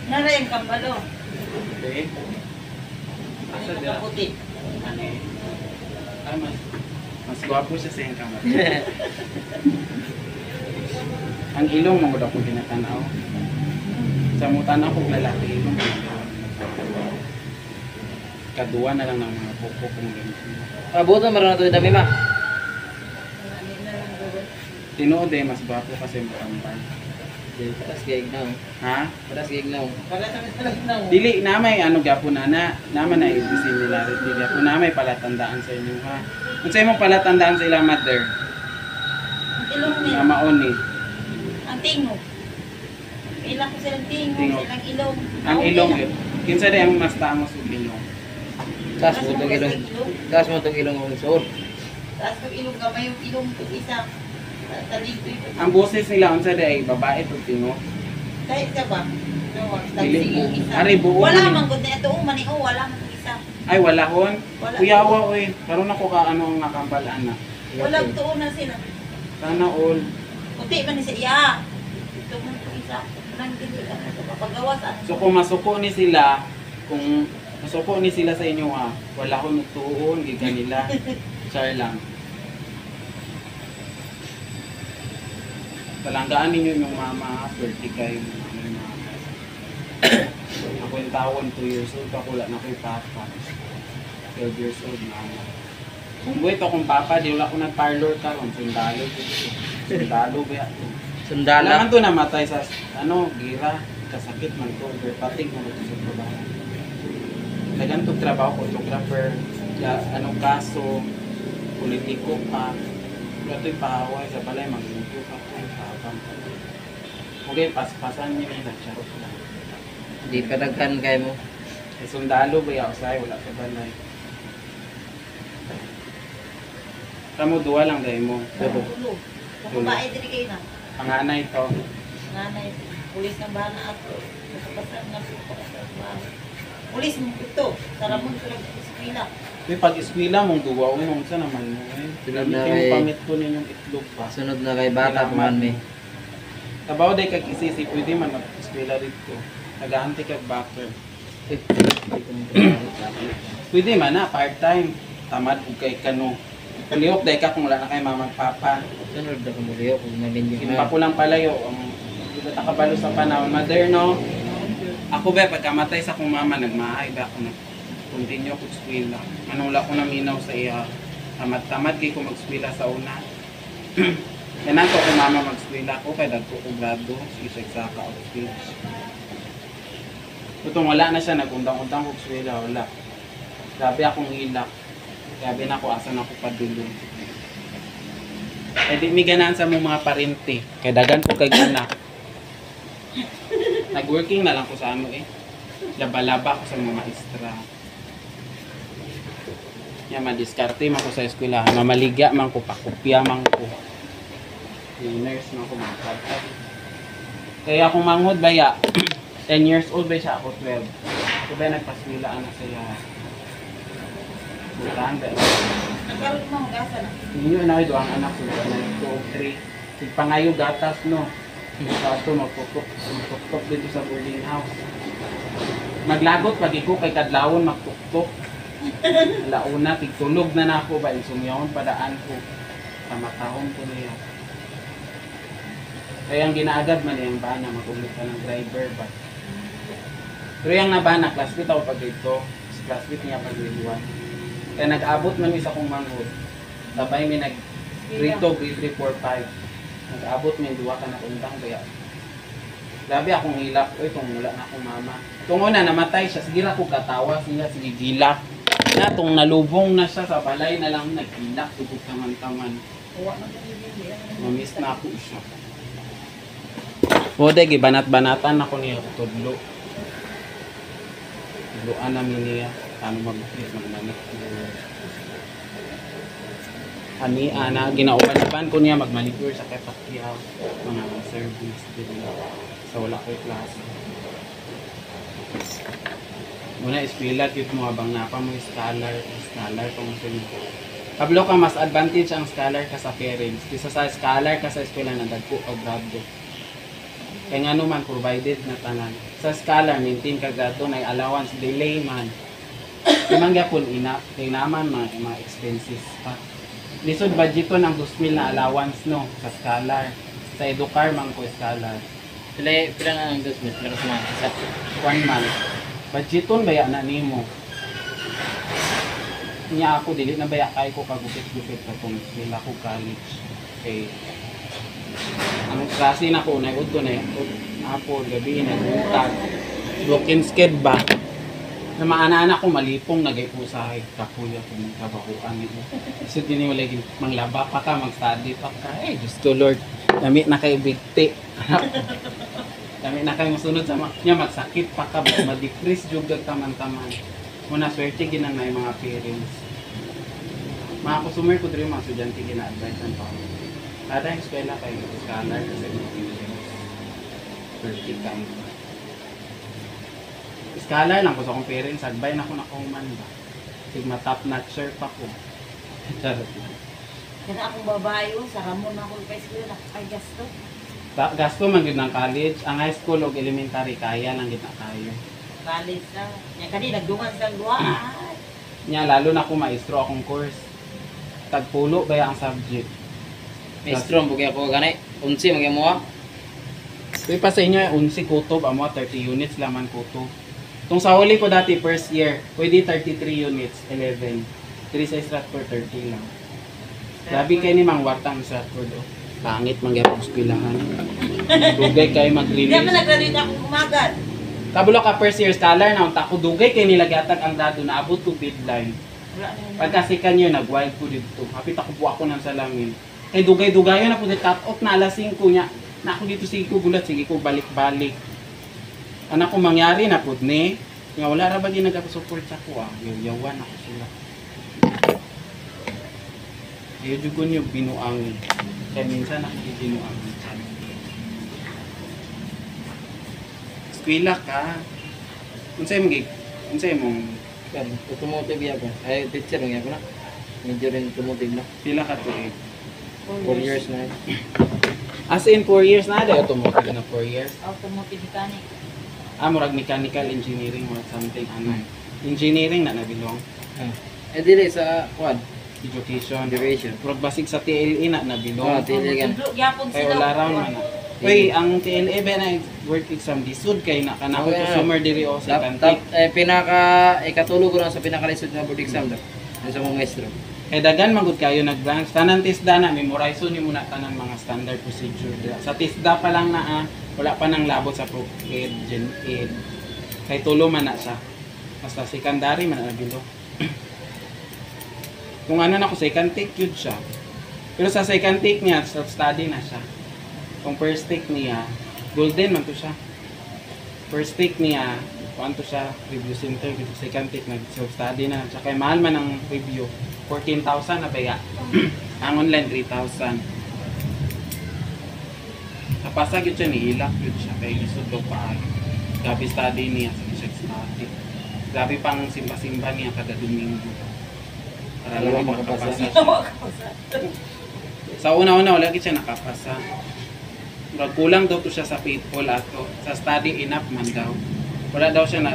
Nara yung kambalo. Okay. Asa Yung dira? kaputi. Ano eh? Ay, mas gwapo siya sa yung kamar. Ang ilong mo daw kung tinatanaw. Sa mutan ako lalaki ilong. Kaduwa na lang ng mga pupo kong ganito. Abutan mo rin na ito yung dami ma. Tinuod eh, mas gwapo kasi matambal. Paras gig na. Ha? Paras gig na. Para sa talaga. Dili na may ano gapon na naman na similarity gapon na may palatandaan sa inyo ha. Unsay mo palatandaan sa ilang mother? Ang ilong Nga nila. maon ni. Ang tingog. Ilang ko silang tingog, Tingog. silang ilong. Ang ilong yun. Kinsa day ang mas tamos ug ilong? Tas mo tong ilong. Tas mo tong ilong ng suot. Taas ko ilong gamay yung ilong ko isa. Talito ito. Ang boses nila unsa day babae ug tingo. Kahit ka ba? Dili Tagsig yung mo. isa. Ari, buo Wala man. man gud na ito. Maniho, wala man yung isa. Ay wala hon. Wala. Kuyawa oy. Karon ako ka ano ang nakambalaan na. Wala tuon na sila. Sana all. Puti man ni siya. Iya. Ito man yung isa. Nang dito ka na papagawas. So kung masuko ni sila, kung masuko ni sila sa inyo ha, wala ko nagtuon, giga nila. Char lang. Talanggaan ninyo yung mama, 30 kayo yung mama. Ako yung tawon, 2 years old, ako wala na ko yung papa. 12 years old na ako. Kung buwit akong papa, di wala ko nag-parlor karon sundalo. Sundalo ba yan? Sundala. Kailangan to namatay sa ano, gira, kasakit man to, overpating mo ito sa trabaho. Kailangan to trabaho, photographer, ano kaso, politiko pa. Wala to'y pahaway sa balay, magluto ka po, habang. Okay, paspasan niyo yung charot lang. Di pa daghan kay mo. Eh, sundalo ba yung usay, wala sa balay. Kamu duwa lang dahil mo. Tulo. Kung babae, dili kayo na. Panganay to. Nanay, pulis ng bana ako. Kasapasal na po sa bahay. Pulis mo ito. Saramon sila sa eskwela. May pag-eskwela mong duwa, unong sa naman mo eh. Sunod na Gamitin kay- yung pamit ko ninyong itlog pa. Sunod na kay bata paman mi. Tabaw day kag isisi, pwede man mag-eskwela dito. Nag-aantay kag backer. Pwede man na, part-time. Tamad ug kay kano. Palihok day ka kung wala na kay mama at papa. Sunod na kumuliyo kung malinyo Kimpa ko lang palayo. Dito ta kabalo sa panahon. Mother, no? Ako ba, pagkamatay sa akong mama, nagmahay ba ako continue ako eskwela. Manula ko naminaw sa iya. Tamad-tamad kay ko mag-eskwela sa una. Kailan ko kung mama mag-eskwela ko, kaya dagko ko grado, isip sa ka of speech. Tutong wala na siya, nag-undang-undang ko eskwela, wala. Grabe akong hilak. Grabe na ako, asan ako padulong. Eh di may ganaan sa mong mga parente. Kaya dagan ko kay anak. Nag-working na lang ko sa ano eh. Laba-laba ko sa mga maestra. Yan, madiskarte man ko sa eskwelahan. Mamaligya man ko, pakopya man ko. Nurse man ko, mga kapag. Kaya akong manghod ba ya, 10 years old ba siya, ako 12. Ako ba nagpaswilaan na siya. Butaan ba? Nagkaroon mo mga gasa na. Hindi nyo na ito ang anak ko, 2 o 3. Pangayo gatas, no? Sa ito, magtuktok dito sa boarding house. Maglagot, pag iko kay kadlawon, magtuktok. Launa, tigtulog na na ako ba, sumiyawon padaan ko. Kamatahon ko niya. Kaya ang ginaagad man yung bana, mag-ulit ka ng driver ba. Pero yung nabana, classmate ako pag dito. Classmate niya pag grade 1. Kaya nag-abot man isa kong manghod. Sabay may nag-grade 2, grade 3, 4, 5. Nag-abot may duwa ka na kuntang kaya. Grabe akong hilak. Uy, kung wala na akong mama. Itong una, namatay siya. Sige ko katawa siya. Sige, gilak. Na, itong nalubong na siya sa balay na lang nag-hilak. Tugog taman-taman. Mamiss na ako siya. O, degi, banat-banatan ako niya. Tudlo. Tudloan namin niya. Paano mag-manit. Ani, ana, ginauban-uban ko niya mag-manicure sa Kepakyaw. Mga service din. Sa wala ko'y klase. Muna, eskwela, cute mo habang napa mo scholar kung sino. Pablo ka, mas advantage ang scholar ka sa parents. Kisa sa scholar ka sa eskwela na dagko o grado. Kaya nga naman, provided na tanan. Sa scholar, maintain ka grado, na allowance, delay man. Kimangga po ina, kaya naman mga expenses pa. Lisod budgeto ng 2,000 na allowance no, sa scholar. Sa Educar man ko scholar. Pila na ang 2,000 pero sa 1 month. Budgeton baya na nimo. Niya ako dili na baya kay ko kagupit-gupit ka kung sila ko college. Okay. Ang klase na ko, nag-udto na hapon, gabi, nag-untag. Broken sked ba? Na maana-ana ko malipong nagay po sa kapuya ko ng kabahuan nito. So din mo lagi manglaba pa ka, mag-study pa ka. Eh, Diyos ko Lord, dami na kay bigti. Dami na kay masunod sa niya, magsakit pa ka, ma-decrease jud taman-taman. Muna swerte ginanay mga parents. Mga customer ko diri mga estudyante gina-advise ang pa. Kada yung eskwela kayo scholar kasi vertical. Scholar lang ko sa akong parents, agbay na ko na kuman ba. Sigma top notcher pa ko. Charot. Kaya akong babayo, sa Ramon ako kay school, ay gasto. Gasto man gid ng college, ang high school o elementary kaya lang gid na kayo. College lang. Yan kani, nagdungan sa luwa. Nya lalo na ko maestro akong course. Tagpulo kaya ang subject. Maestro, bugay ako gani. Unsi, magay mo ah. Kaya pa sa inyo ay 11 kutob, amo 30 units laman kutob. Kung sa huli ko dati first year, pwede 33 units, 11. 3 sa Stratford, 30 lang. Grabe kayo ni Mang Wartang sa Stratford. Oh. Pangit mangyapong eskwelahan. Dugay kayo Hindi naman mag-release. nag-graduate akong kumagat. Kabulo ka first year scholar na unta ko dugay kayo nilagatag ang dado na abot to deadline. Wala na yun. Pagkasi kanyo nag-wild ko dito. Hapit ako buwa ko ng salamin. Kay dugay-dugayon na po di cut off na alas 5 niya. Na ako dito sige ko gulat, sige ko balik-balik. Anak ko mangyari na po ni. Nga wala ra ba di nagpa-support sa ko ah. Yawan ako sila. Ayaw dyan ko niyo binuang. Kaya minsan ako binuang. Eskwela ka. Unsay mo gig? Unsay mong Kan, automotive ako. Ay, teacher ng ako na. Medyo rin automotive na. pila ka to eh? 4 years na. As in 4 years na ada automotive na 4 years. Automotive mechanic. Murag mechanical engineering or something ano. Engineering na nabilong. Eh, dili sa quad. Education. Duration. Murag basig sa TLE na Oh, nabilong. tiligan. Yapon Kay sila. wala round man na. Uy, ang TLE ba na work exam disud kay na kanako Okay, to summer diri o sa kantik. Ikatulog ko na sa pinakalisod na board exam daw. Yung sa mga maestro. Kay dagan magud kayo nag-branch tanan TISDA na memorize ni muna tanan mga standard procedure dira. Sa TISDA pa lang na wala pa nang labot sa ProEd, Gen Ed. Kay tulo man na siya. Basta secondary man na bilo. Kung ano na ko second take yun siya. Pero sa second take niya, self-study na siya. Kung first take niya, golden man to siya. First take niya, kung to siya, review center, second take, nag-self-study na. Tsaka mahal man ang review. 14,000 na baya. Ang online, 3,000. Napasa yun siya, nihilak yun siya. Kaya isod daw pa. Gabi study niya, sa siya study. Grabe pang simba-simba niya kada Domingo. Para lang makapasa siya. Sa una-una, wala siya nakapasa. Kulang daw to siya sa faithful ato. Sa study enough man daw. Wala daw siya na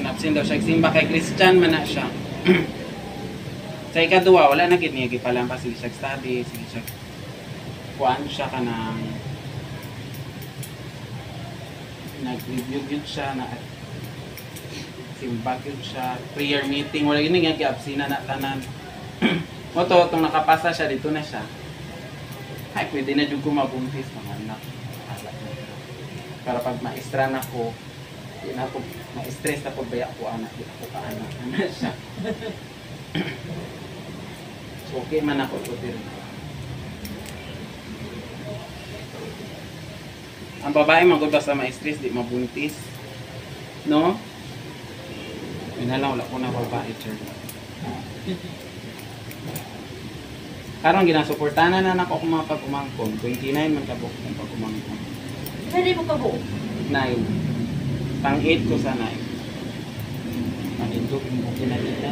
absent daw siya. Simba kay Christian man na siya. Sa ikaduwa, wala na gid niya gipalampas sige siya study, sige siya kuan siya ka ng nag-review yun siya na simba yun siya prayer meeting, wala yun nga gi-absina na tanan. Mo to, itong nakapasa siya, dito na siya. Ay, pwede na dyan ko mabuntis mga anak. Para pag maestra na ko, di na ako ma-stress na pagbaya ko anak, di ako ka-anak. Ano siya? So, okay man ako ito din. Ang babae magod basta ma-stress, di mabuntis. No? Yun na lang, wala ko na babae, sir. Karong ginasuportahan na ako kung mga pag-umangkong. 29 man kabuk ng pag-umangkong. Pwede mo ka buo. 9. Pang-8 ko sa 9. Pang-8 ko, okay na dito.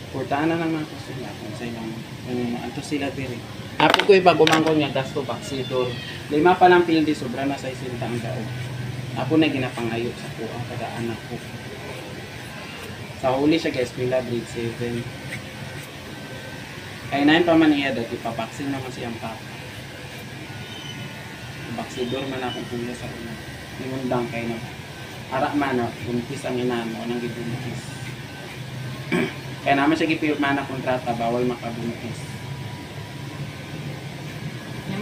Portahan na naman ko sila. Kung sila, kung anto sila diri. Apo ko ipag-umangkong niya, gasto baksidor. 5 pa lang pildi, sobra na sa isinta ang daog. Apo na ginapangayot sa ko ang kada-anak ko. Sa huli siya guys, eskwela grade 7. Kay 9 pa man iya dati, papaksin naman siyang papa. Baksidor man akong kuya sa una. Nimundang kay na. Ara man na, buntis ang inano, nang gibuntis. Kaya naman siya gipirma na kontrata, bawal makabuntis.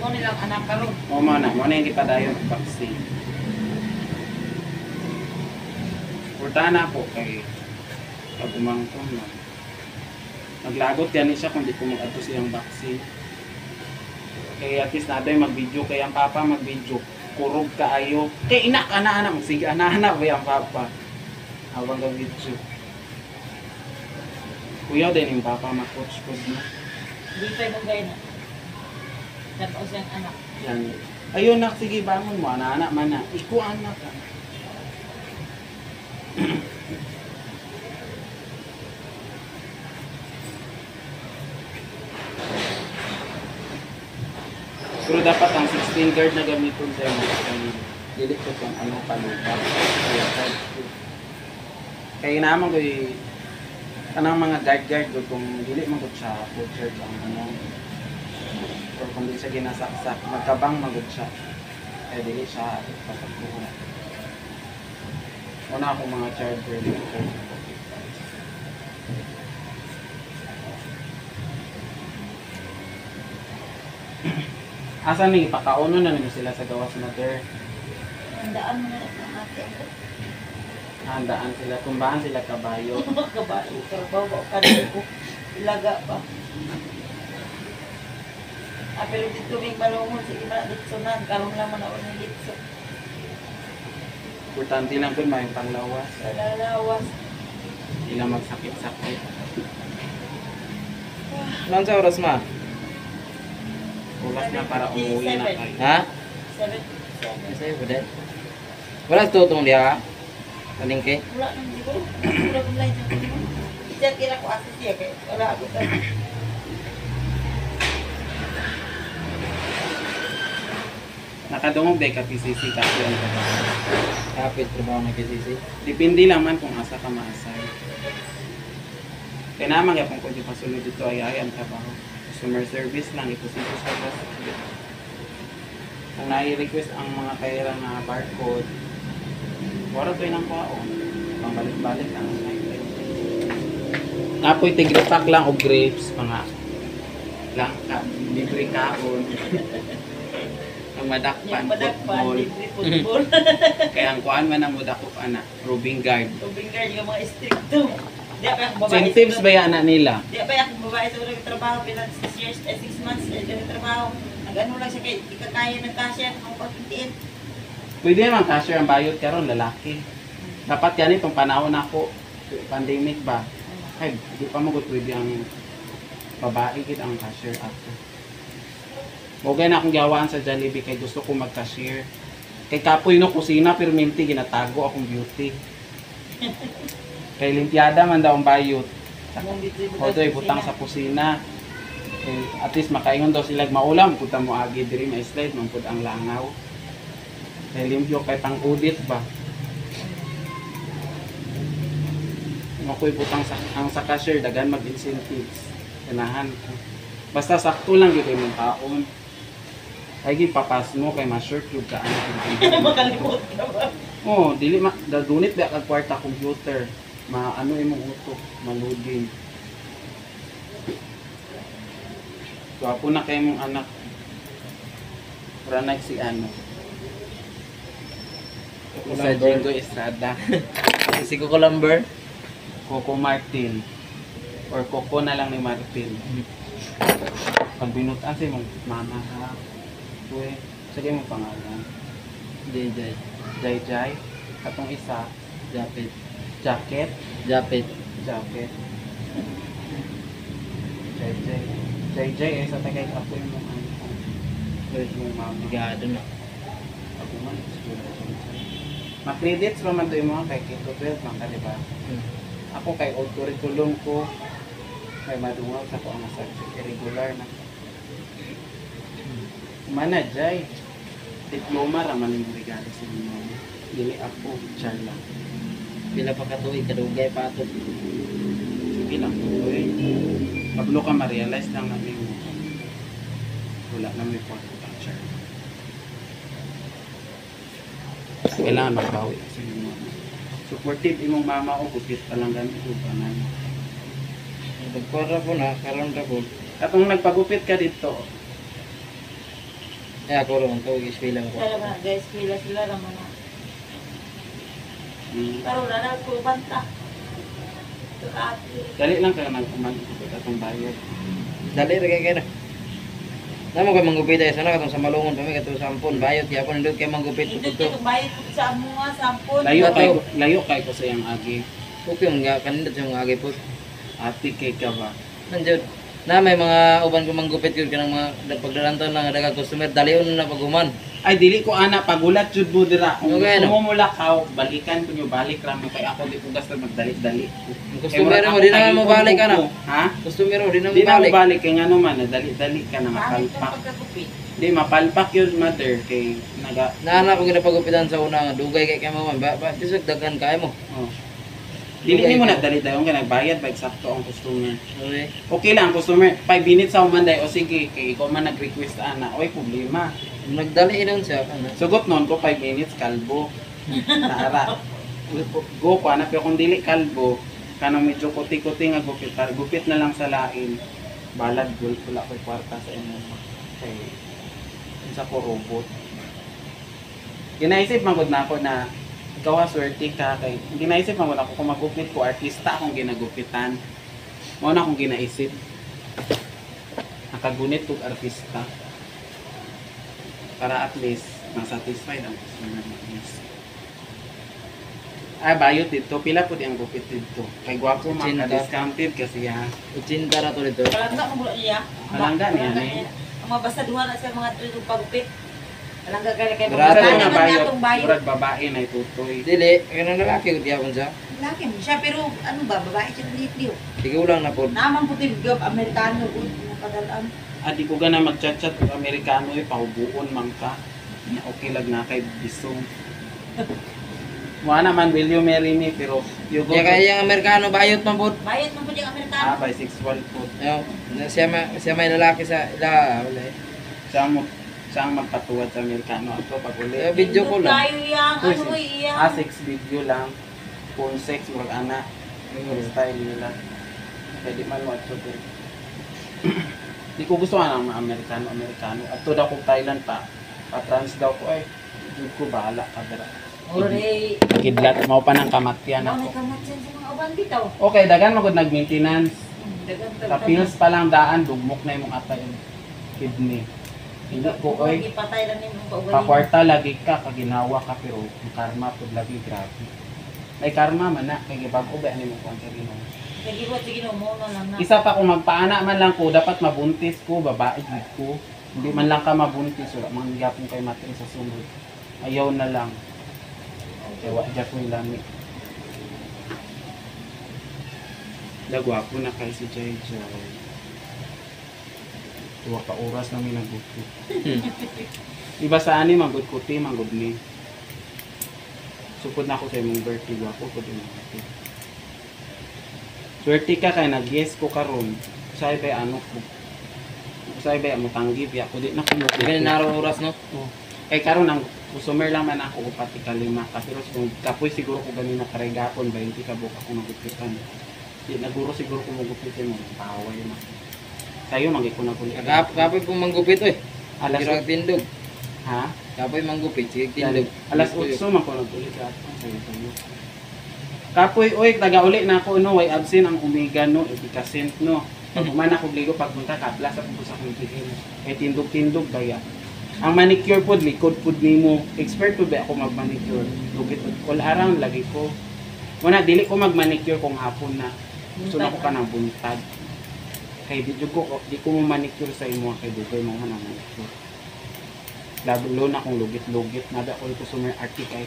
mo nilang anak karon. O mo na yung gipadayon ang vaccine. Purta na po kay pagumangkong na. Naglagot yan siya kung di ko mag-ato siyang vaccine. Kaya at least natin mag-video, kaya ang papa mag-video. Kurog kaayo. Kaya inak, ana-ana. Sige, ana-ana ba yung papa? Habang ka-video. Kuya din yung papa mag-coach-coach mo. Hindi pa yung gaya na. Tapos yung anak. Yan. Ayun nak, sige bangon mo. Ana-ana man na. Iku anak ka. Pero dapat ang 16 guard na gamiton sa mga dili ko kung ano palupa. Kaya naman ko kanang mga guard ko kung dili man ko siya butcher ang ano or kung di siya ginasaksak magkabang magud siya kaya dili siya pasakbuhan. Una akong mga charger dito. Asa ni ipakauno na nimo sila sa gawas mother. Handaan mo na ang ate. Handaan sila, tumbahan sila kabayo. Kabayo, trabaho ka rin ko. Ilaga pa. Pero dito may balungon, sige ba, dito na, karoon naman ako ng dito. Importante lang kung may panglawas. Kalalawas. Hindi lang magsakit-sakit. Ilan sa oras ma? Ulas na para umuwi na kayo. Ha? 7. Sa'yo ba din? Wala tutong dia. Palingke. Wala nang siguro. Wala kong light na ko. Diyan kira ko assist siya, kaya wala ako sa... Nakadungog day ka PCC kasi ang trabaho. Kapit trabaho na KCC. Depende naman kung asa ka maasay. Kaya naman kaya kung di pasulod dito ay ang trabaho. Customer service lang, ito sa bus. Kung nai-request ang mga kaira na barcode, wala ito ng kwaon. Pambalik-balik ang napoy tigrepak lang o grapes, mga langka, libre kaon. Ang madakpan, Yung madakpan, football. libre football. Kaya ang kuhaan man ang mudakop, Robing Guard. Tubing guard, yung mga stricto. Di ba yung babae? Incentives ba yan nila? Di ba yung babae sa unang trabaho, bilang 6 years, 6 months, ganun trabaho. Nag-ano lang siya kay, di ka kaya ng kasya, ang pagpintiin. Pwede naman cashier ang bayot karon lalaki. Dapat yan itong panahon ako, pandemic ba? Ay, hindi pa mo pwede ang babae gid ang cashier after. Mugay na akong gawaan sa Jollibee kay gusto ko mag-cashier. Kay kapoy no kusina perminti ginatago akong beauty. Kay limpiada man daw ang bayot. O do'y butang sa kusina. At least makaingon daw sila maulam. Punta mo agi diri na slide. Mampud ang langaw. Kay limpyo kay pang audit ba. Makoy butang ang sa cashier. Dagan mag-incentives. Ganahan ko. Basta sakto lang yun yung taon. Ay papas mo kay ma-shirt yung kaan. Makalimot ka ba? Oo, dili dadunit ba kag kwarta computer. Maano imong utok, malugin. So ako na kay mong anak. Ranay si ano. Sa Jingo Estrada. Si Coco Lumber. Coco Martin. Or Coco na lang ni Martin. Pag binutan sa mong mama ha. Uy, sige mo pangalan. JJ. Jai Jai. Katong isa. Japit. Jacket. Japit. Jacket. Jai Jai. Jai Jai eh sa tagay ako yung mga ano. Where's yung mama? Ligado na. Ako man. Ma-credits pa man doon mga kay Kito 12 man ka diba? Ako kay old curriculum ko. Kay madungaw sa ko ang subject irregular na. Mana Jai. Diploma raman yung regalo sa inyo. Dili ako, char lang. Pila pa katuig kadugay pa ato. Sige lang po eh. Pablo ka ma-realize lang namin mo. Wala na may port ka, char. Kailangan magbawi kasi yung mama. Supportive imong mama o gupit pa lang ganito pa na. Nagpara po na, karon ra po. Katong nagpagupit ka dito, Eh ako ron, ito isbilang ko. Sila naman, guys, sila naman na. Pero na ko banta. Ito ate. Dali lang kayo nagkumagupit atong bayad. Dali rin kayo na. Namo kay manggupit ay sana katong sa malungon pa may katong sampon bayot yapon ndot kay manggupit Hindi pud to. ko bayad sa mga sampon. Layo kay ko sa yang agi. Okay nga kanindot yung agi pud. Ati kay ka ba? Nandiyo. Na may mga uban ko manggupit yun kanang mga pagdalanton lang daga customer dalion na paguman. Ay dili ko ana pagulat jud mo dira. Kung Okay, gusto no? mo mulakaw, balikan ko nyo balik ra mo kay ako di ko gasta magdali-dali. Ang customer mo di na mo balik ka na. Ha? Customer mo di na mo Di na mo balik. balik kay ngano man dali-dali ka na Bakit mapalpak. ang pagkakupit? Di mapalpak yun mother kay naga Naana ko ginapagupitan sa una nga dugay kay mo man. Ba disag daghan kay mo. oh. Dili ni mo na dali-dayon kay nagbayad ba eksakto ang customer. Okay. Okay lang customer 5 minutes sa umanday o sige kay ikaw man nag-request ana. Oy problema. Nagdali doon siya ano. Sugot noon ko 5 minutes kalbo. Tara. Go ko ana pero kung dili kalbo kanang medyo kuti-kuti nga gupit. Gupit na lang sa lain. Balad gul pula ko'y kwarta sa inyo. Kay sa ko robot. Ginaisip man gud na ako na ikaw swerte ka kay ginaisip man gud ako kung magupit ko artista akong ginagupitan. Mao na akong ginaisip. Nakagunit kog artista. Para at least ma-satisfied ang customer at least. Ah, bayot dito. Pila po di ang gupit dito. Kay gwapo Chinta. maka-discounted kasi ha. Utsinta ra to dito. Kalangga mo niya. Malangga niya, eh. Ang mga basta duha na sa mga trito pagupit. Kalangga kay Grabe Sa mga nga naman bayot, atong bayot. murag babae na itutoy. Dili, kanang lalaki ko diapon siya. Laki mo siya pero ano ba babae siya liit-liw. Sige ulang na pod. Naman puti gab Amerikano ug padalan. Adi ko gana mag-chat-chat kung Amerikano pahubuon man ka. Okay lang na kay bisong. Wala naman, will you marry me? Pero you go Ya kaya yung Amerikano bayot man pod. Bayot man pud yung Amerikano. bisexual po. Yo, siya may lalaki sa ila wala. Siyang magpatuwad sa Amerikano. Ato pag uli. Video ko lang. Tayo yang Uy, ano iya. sex video lang. Phone sex, murag ana. Yung style nila. Pwede man watch ko. Di ko gusto nga ng mga Amerikano. At to daw ko Thailand pa. Pa-trans daw ko ay. Jud ko bahala ka dira. Ore. Kidlat mo pa ng kamatyan Ano ako. kamatyan sa mga uban bitaw. Okay, dagan mo gud nag-maintenance. Dagan Sa pills pa lang daan, dugmok na imong atay ang kidney. Hindi ko oy. Ipatay lang nimo kauban. Pakwarta lagi ka, kaginawa ka, pero ang karma po lagi grabe. May karma man na, kaya bago ba ano mo kung sa Ginoo. Sige mo na lang na. Isa pa kung magpaana man lang ko, dapat mabuntis ko, babae gid ko. Hindi man lang ka mabuntis, wala man gyapon kay matay sa sunod. Ayaw na lang. Kaya wa dya ko yung lami. Dagwapo na kay si Jai Jai. Tuwa ka oras na may nagbuti. Iba sa ani, manggod-kuti, manggod ni. Sukod na ako sa imong birthday, gwapo ko din ako. Swerte ka kay nag-yes ko karon. Usay ba ano ko? Usay ba mo tanggi biya ko di na kumuk. Dili na naro oras no. Oh. Kay karon ang customer lang man ako pati kalima ka pero kung kapoy siguro ko ganina karegapon 20 ka buka ko magupitan. Di naguro siguro ko magupitan mo paway na. Sayo magi ko na kulit. Kapoy pong manggupit oy. Alas Kirag tindog. ha? Kapoy manggupit, sige tindog. Alas 8 man ko nagulit ka. Sayo. Kapoy oy taga-uli na ako no way absent ang omega no efficient no. Pag man ako ligo pagpunta kapla sa puso sa kulitin. Kay tindog-tindog gaya. Ang manicure pod likod pod nimo. Expert pod ba ako mag-manicure. Lugit all around lagi ko. Una dili ko mag-manicure kung hapon na. Gusto na ko ka ng buntag. Kay di ko mo manicure sa imo kay dugay mo man ang manicure. Lalo na kung lugit-lugit nada ko customer arti kay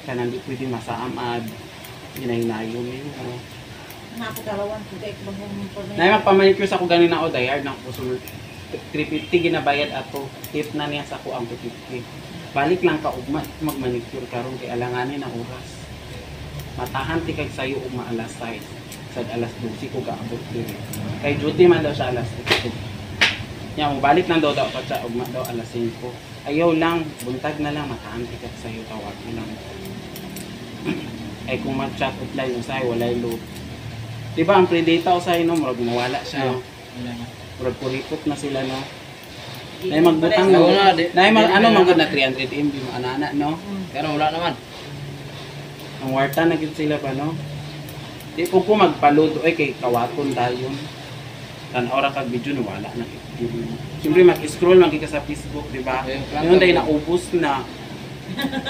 kanang di pwede masaamad. Hinay-nayon yun. Napagalawan ko kay bagong po na. Na magpamanicure sa ko ganina o dayard ng customer 350 ginabayad ato. Tip na niya sa ko ang 250. Balik lang ka ugma mag-manicure karon kay alanganin na oras. Matahan ti kay sayo ugma alas 6. Sad alas 12 ko gaabot diri. Kay duty man daw sa alas 6. Nya mo balik lang daw pa sa ugma daw alas 5. Ayaw lang buntag na lang matahan ti kay sayo tawag na lang. Ay kung mag-chat offline yung sayo walay load. Diba ang predata o sayo no murag mawala siya no. Murag kuripot na sila no. Nay magbutang Oo no. nga, di- Nay mag di- ano di- man gud na 300 MB mo ana no. Pero wala naman. Ang warta na gid sila pa no. Di po ko magpaluto ay kay kawaton dayon. Tan-ora kag video no wala na. Siyempre mag-scroll man ka sa Facebook, di ba? Ngayon dahil naubos na.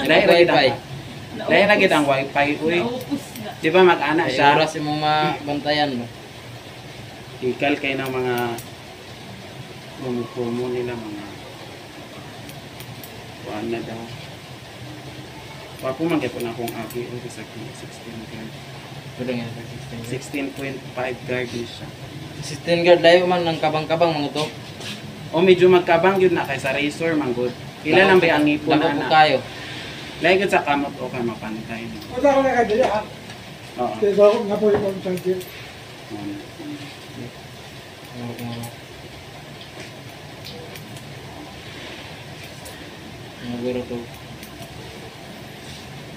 Dahil ra gid ang wifi uy. Naupos na. Di ba mag-ana Ay, siya? oras yung mga bantayan mo. Ikal kay ng mga promo nila mga kuan na daw. Wapo man gyapon akong abi o sa 16 guard. Pwede nga, 16. 16.5 guard ni siya. 16 guard, layo man ng kabang-kabang mga to. O medyo magkabang yun na kay sa razor manggod. Pila lang ba ang ipon Dako na po na? kayo. Lahi gud sa kamot o kay mapantay. Wala ko na kadili ha. Oo. Kaya ako nga po yung charger. Mga guro to.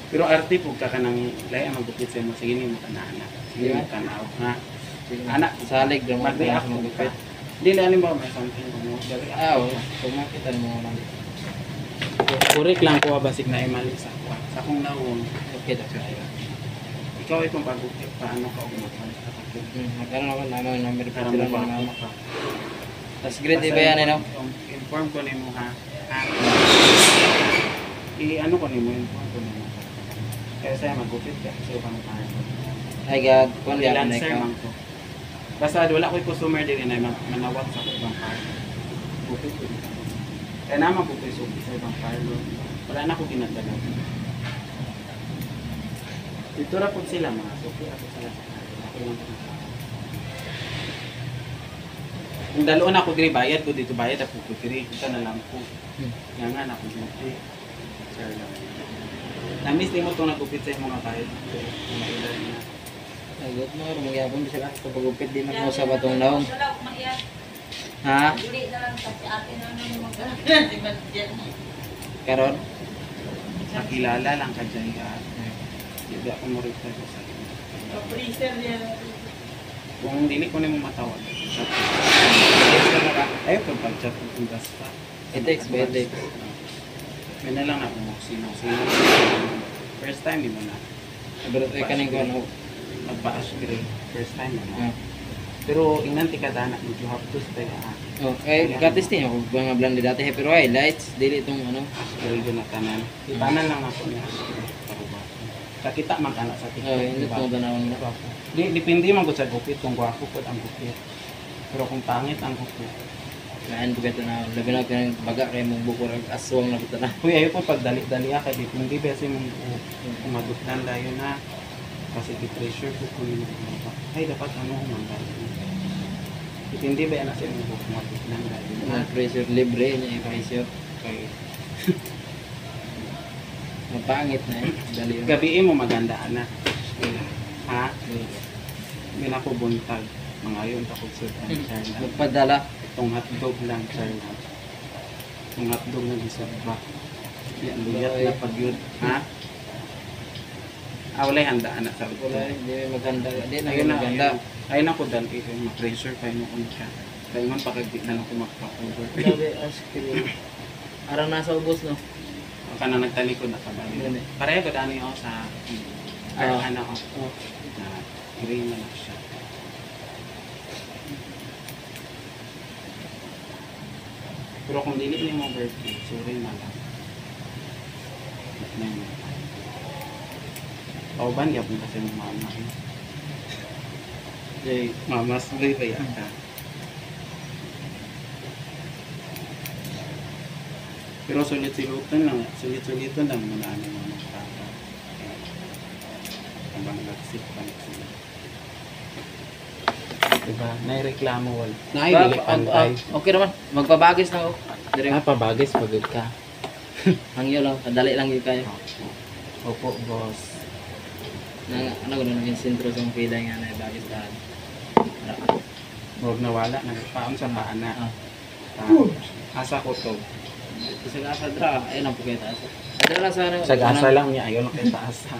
Pero arte po ka kanang lahi ang magupit sa mo sige ni mo kanana. Sige mo kanaw ha. Anak, Salig lang mga mag-react mo magupit. ka. Hindi na alim ba may something mo dari Ah, oo. Kung makita mo lang. Correct lang ko basig na imali sa ko. Sa kong nawong. Okay, that's right. Ikaw ay kung pagupit paano ka umapan sa kapit. Magkano naman naman ng meron Para sila mo ng mama. ka. Tapos grade ba yan, ano? Inform ko nimo ha. Ha? I-ano ko nimo, inform ko nimo. Kaya sa'yo magupit ka. So, pang paano. Ay, God. Kung di ako na Freelancer ikaw. man ko. Basta wala ko'y customer din na manawat sa ibang parlo. Bukit ko. Kaya naman bukit sa ibang parlo. Wala na ko ginadala. Dito ra po sila mga suki ako sila. Ako lang. Kung daloon ako diri bayad ko dito bayad ako ko diri kita na lang ko. Nga nga ako dito. Sir lang. Namis mo itong nagupit sa mga bayad. Mga ilan na. Ay, God mo. Rumangyabon bisa ka sa pagupit. Di man mo sa batong naong. Wala ko makiyan. Ha? Uli na lang kasi atin na nang mag- Di ba dyan? Karon? Nakilala lang ka dyan ka. Hindi ako mo rin sa iyo. Freezer yan. Kung dili ko na mo matawag. Ayaw ko pag-chat kung basta. I-text ba? I-text. May na lang ako sino. First time di mo na. Pero ito kaning ko ano. Magpa-ash gray. First time mo Ah. na. Pero ingnan ti kada anak you have to stay Oh, ay katesting ako mga blandi dati pero ay lights dili itong ano. Gray ko na tanan. Tanan lang ako niya. Kakita man kana sa TikTok. Oh, hindi ko tanawon na. Depende man ko sa gupit kung gwapo ko ang gupit. Pero kung pangit ang gupit. Lain ko beto na labi na kanang baga kay mong bukor ag aswang na kita na. Uy, ayaw ko pagdali-dali ka, depende ba kasi mong umagutlan tayo na kasi i-pressure ko kung yun ay dapat ano umanggal. Depende ba yan kasi mong umagutlan tayo na Na pressure libre niya i-pressure. kay Mapangit na eh. Dali yun. gabiin mo maganda na. Ha? May ako buntag. Mga yun takot sa Charlotte. Magpadala. Itong hotdog lang Charlotte. Itong hotdog na isa ba? Yan, luyat na pag yun. Ha? Walay handaan na sa Wala, hindi maganda. Hindi na Ayun na, maganda. ayun ako dahil ito yung ma-pressure kayo mo kung siya. Kaya man pagkagdi na ako magpa-over. Grabe, ice cream. Arang nasa ubos no? Ka na nagtalikod na kabali. Ganun. Pareho ko dani ako sa ano ako. Oh. Na green na lang siya. Pero kung dili ni mo birthday, sorry na lang. Kauban, yapon kasi ng mama. Jay, Mama's boy ba yata? Pero sulit-sulitan lang, sulit-sulitan lang muna ng mga tao. Habang nagsip pa sila. Diba? Naireklamo wal. Naidili pantay. Okay naman. Magpabagis na ako. Dire. Pabagis pagod ka. Hangyo lang. Kadali lang yun kayo. Opo, boss. Ano ko na naging sintro sa mga pila nga na bagis na. Huwag nawala, nagpaam sa paana. Asa ko to. Kasi nga sa dra, ayun ang pukay taas. Dira lang sa ano. Sa gasa lang niya, ayaw na kayo sa asa.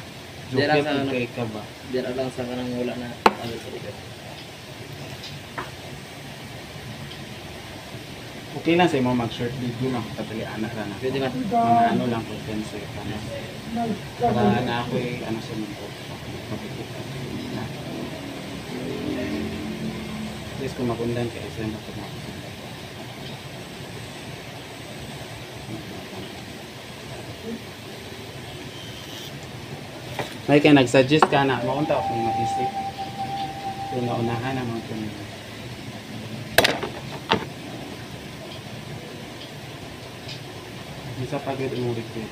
Dira Jukit sa kung ano. kay ka ba? Dira lang sa kanang wala na abot sa likod. Okay lang sa imo mag-short video lang kadali anak ra na. Pwede man. Mga ano lang condense kana. Para na ako ano sa mundo. Please kung makundan ka isa na pag may kaya nag-suggest ka na, maunta akong maisip. Kung naunahan naman ko nila. Isa pa gano'n yung request.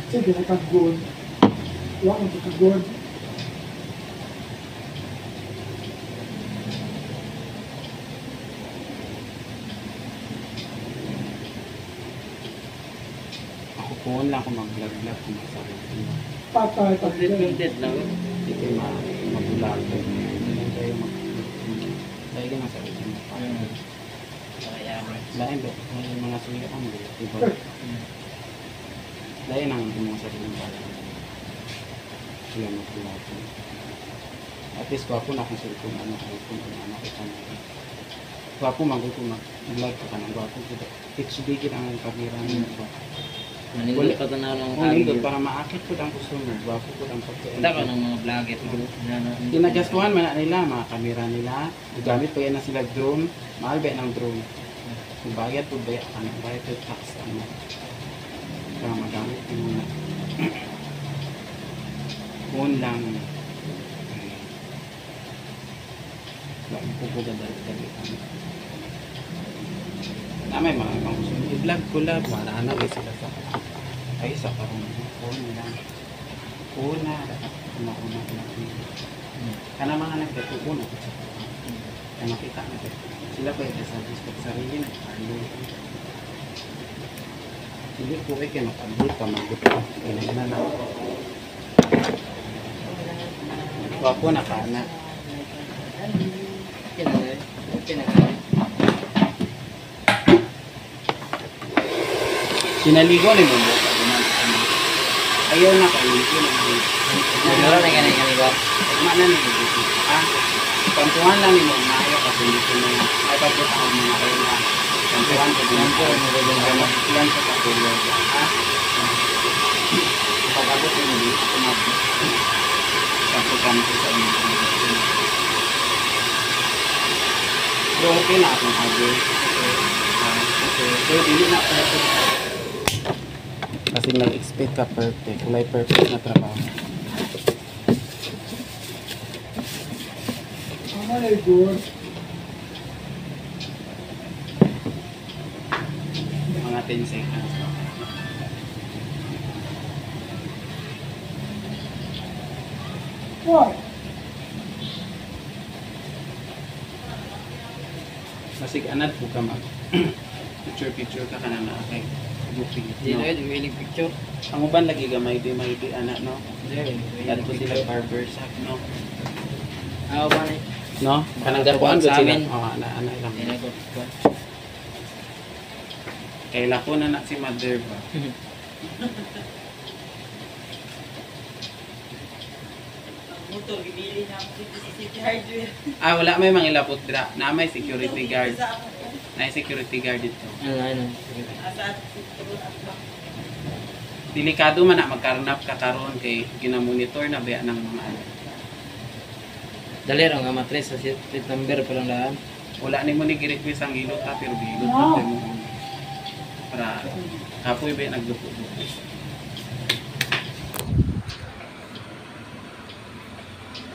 Sige, nakagod. Huwag ang nakagod. Ako po lang kung mag-vlog-vlog kung masabi ko. Patay, Content patay. content lang. Hindi kayo magulag. Hindi kayo dahil ka masabi ko. Kaya mo. Dahil ba, may mga suya ang diba? Dahil nang mga sariling bagay. Kaya magulag. At least wapo na kung sila kung ano iPhone kung ano kita na. Wapo mag-vlog ka ka ng wapo. It's ang kamera nito. Manindot pa tanaw ng Kung hindi, para maakit ko ang customer, wapo ko ang pagkain. Kita ka ng mga vlogger. Ginagustuhan man na nila, mga kamera nila. Gamit pa yan na sila drone. Mahal ba ng drone? Kung bayad po ba yan, bayad po tax. Kaya magamit ko muna. Phone lang. Wala po po dali. May mga gusto nyo. I-vlog ko lang. Marana ba sila sa ay sa karong phone lang. Una. Kana mga nagkatuon ako sa kaya makita natin. Sila pa yung sabi sa sarili na ano. Hindi po ay kaya makabot ka magot ka. Kailan na lang. Wapo na ka na. Okay na. Sinaligo ni mo mo. Ayaw na kayo. Nagkaroon na ganun kami ba? Mana ni dito. Kampuhan lang ni mo na ayaw kasi dito na ay pagbuta ko mga kayo na. Kampuhan ko din po mo din kamo ilan sa kapulo. Pagabot mo dito ako mag kampo sa inyo. Pero okay na akong sabi. So, hindi na kasi nag-expect ka perfect. May perfect na trabaho. Ang ay good. Mga 10 seconds. What? Masig anad po ka mag picture ka na kay booking. Hindi na yun, willing picture. Ang uban lagi gamay di anak no. At po sila barber shop no. Ako ba na? No? Kanang gapuan Sa gud sila. amin. Ana lang. Hindi na ko. Kay lako na si mother ba. Motor, gibili na ako dito sa City Hardware. Wala may mga ilapot dra. Na may security guard. Sa ako. Na security guard dito. Ano. Asa at sa Delikado man na magkarnap ka karon kay ginamonitor na ba ng mga ano. Dali rin nga matres sa street number pa lang daan. Wala ni mo ni gi-request ang ilot pero gilot pa mo. Para kapoy ba nagdupo.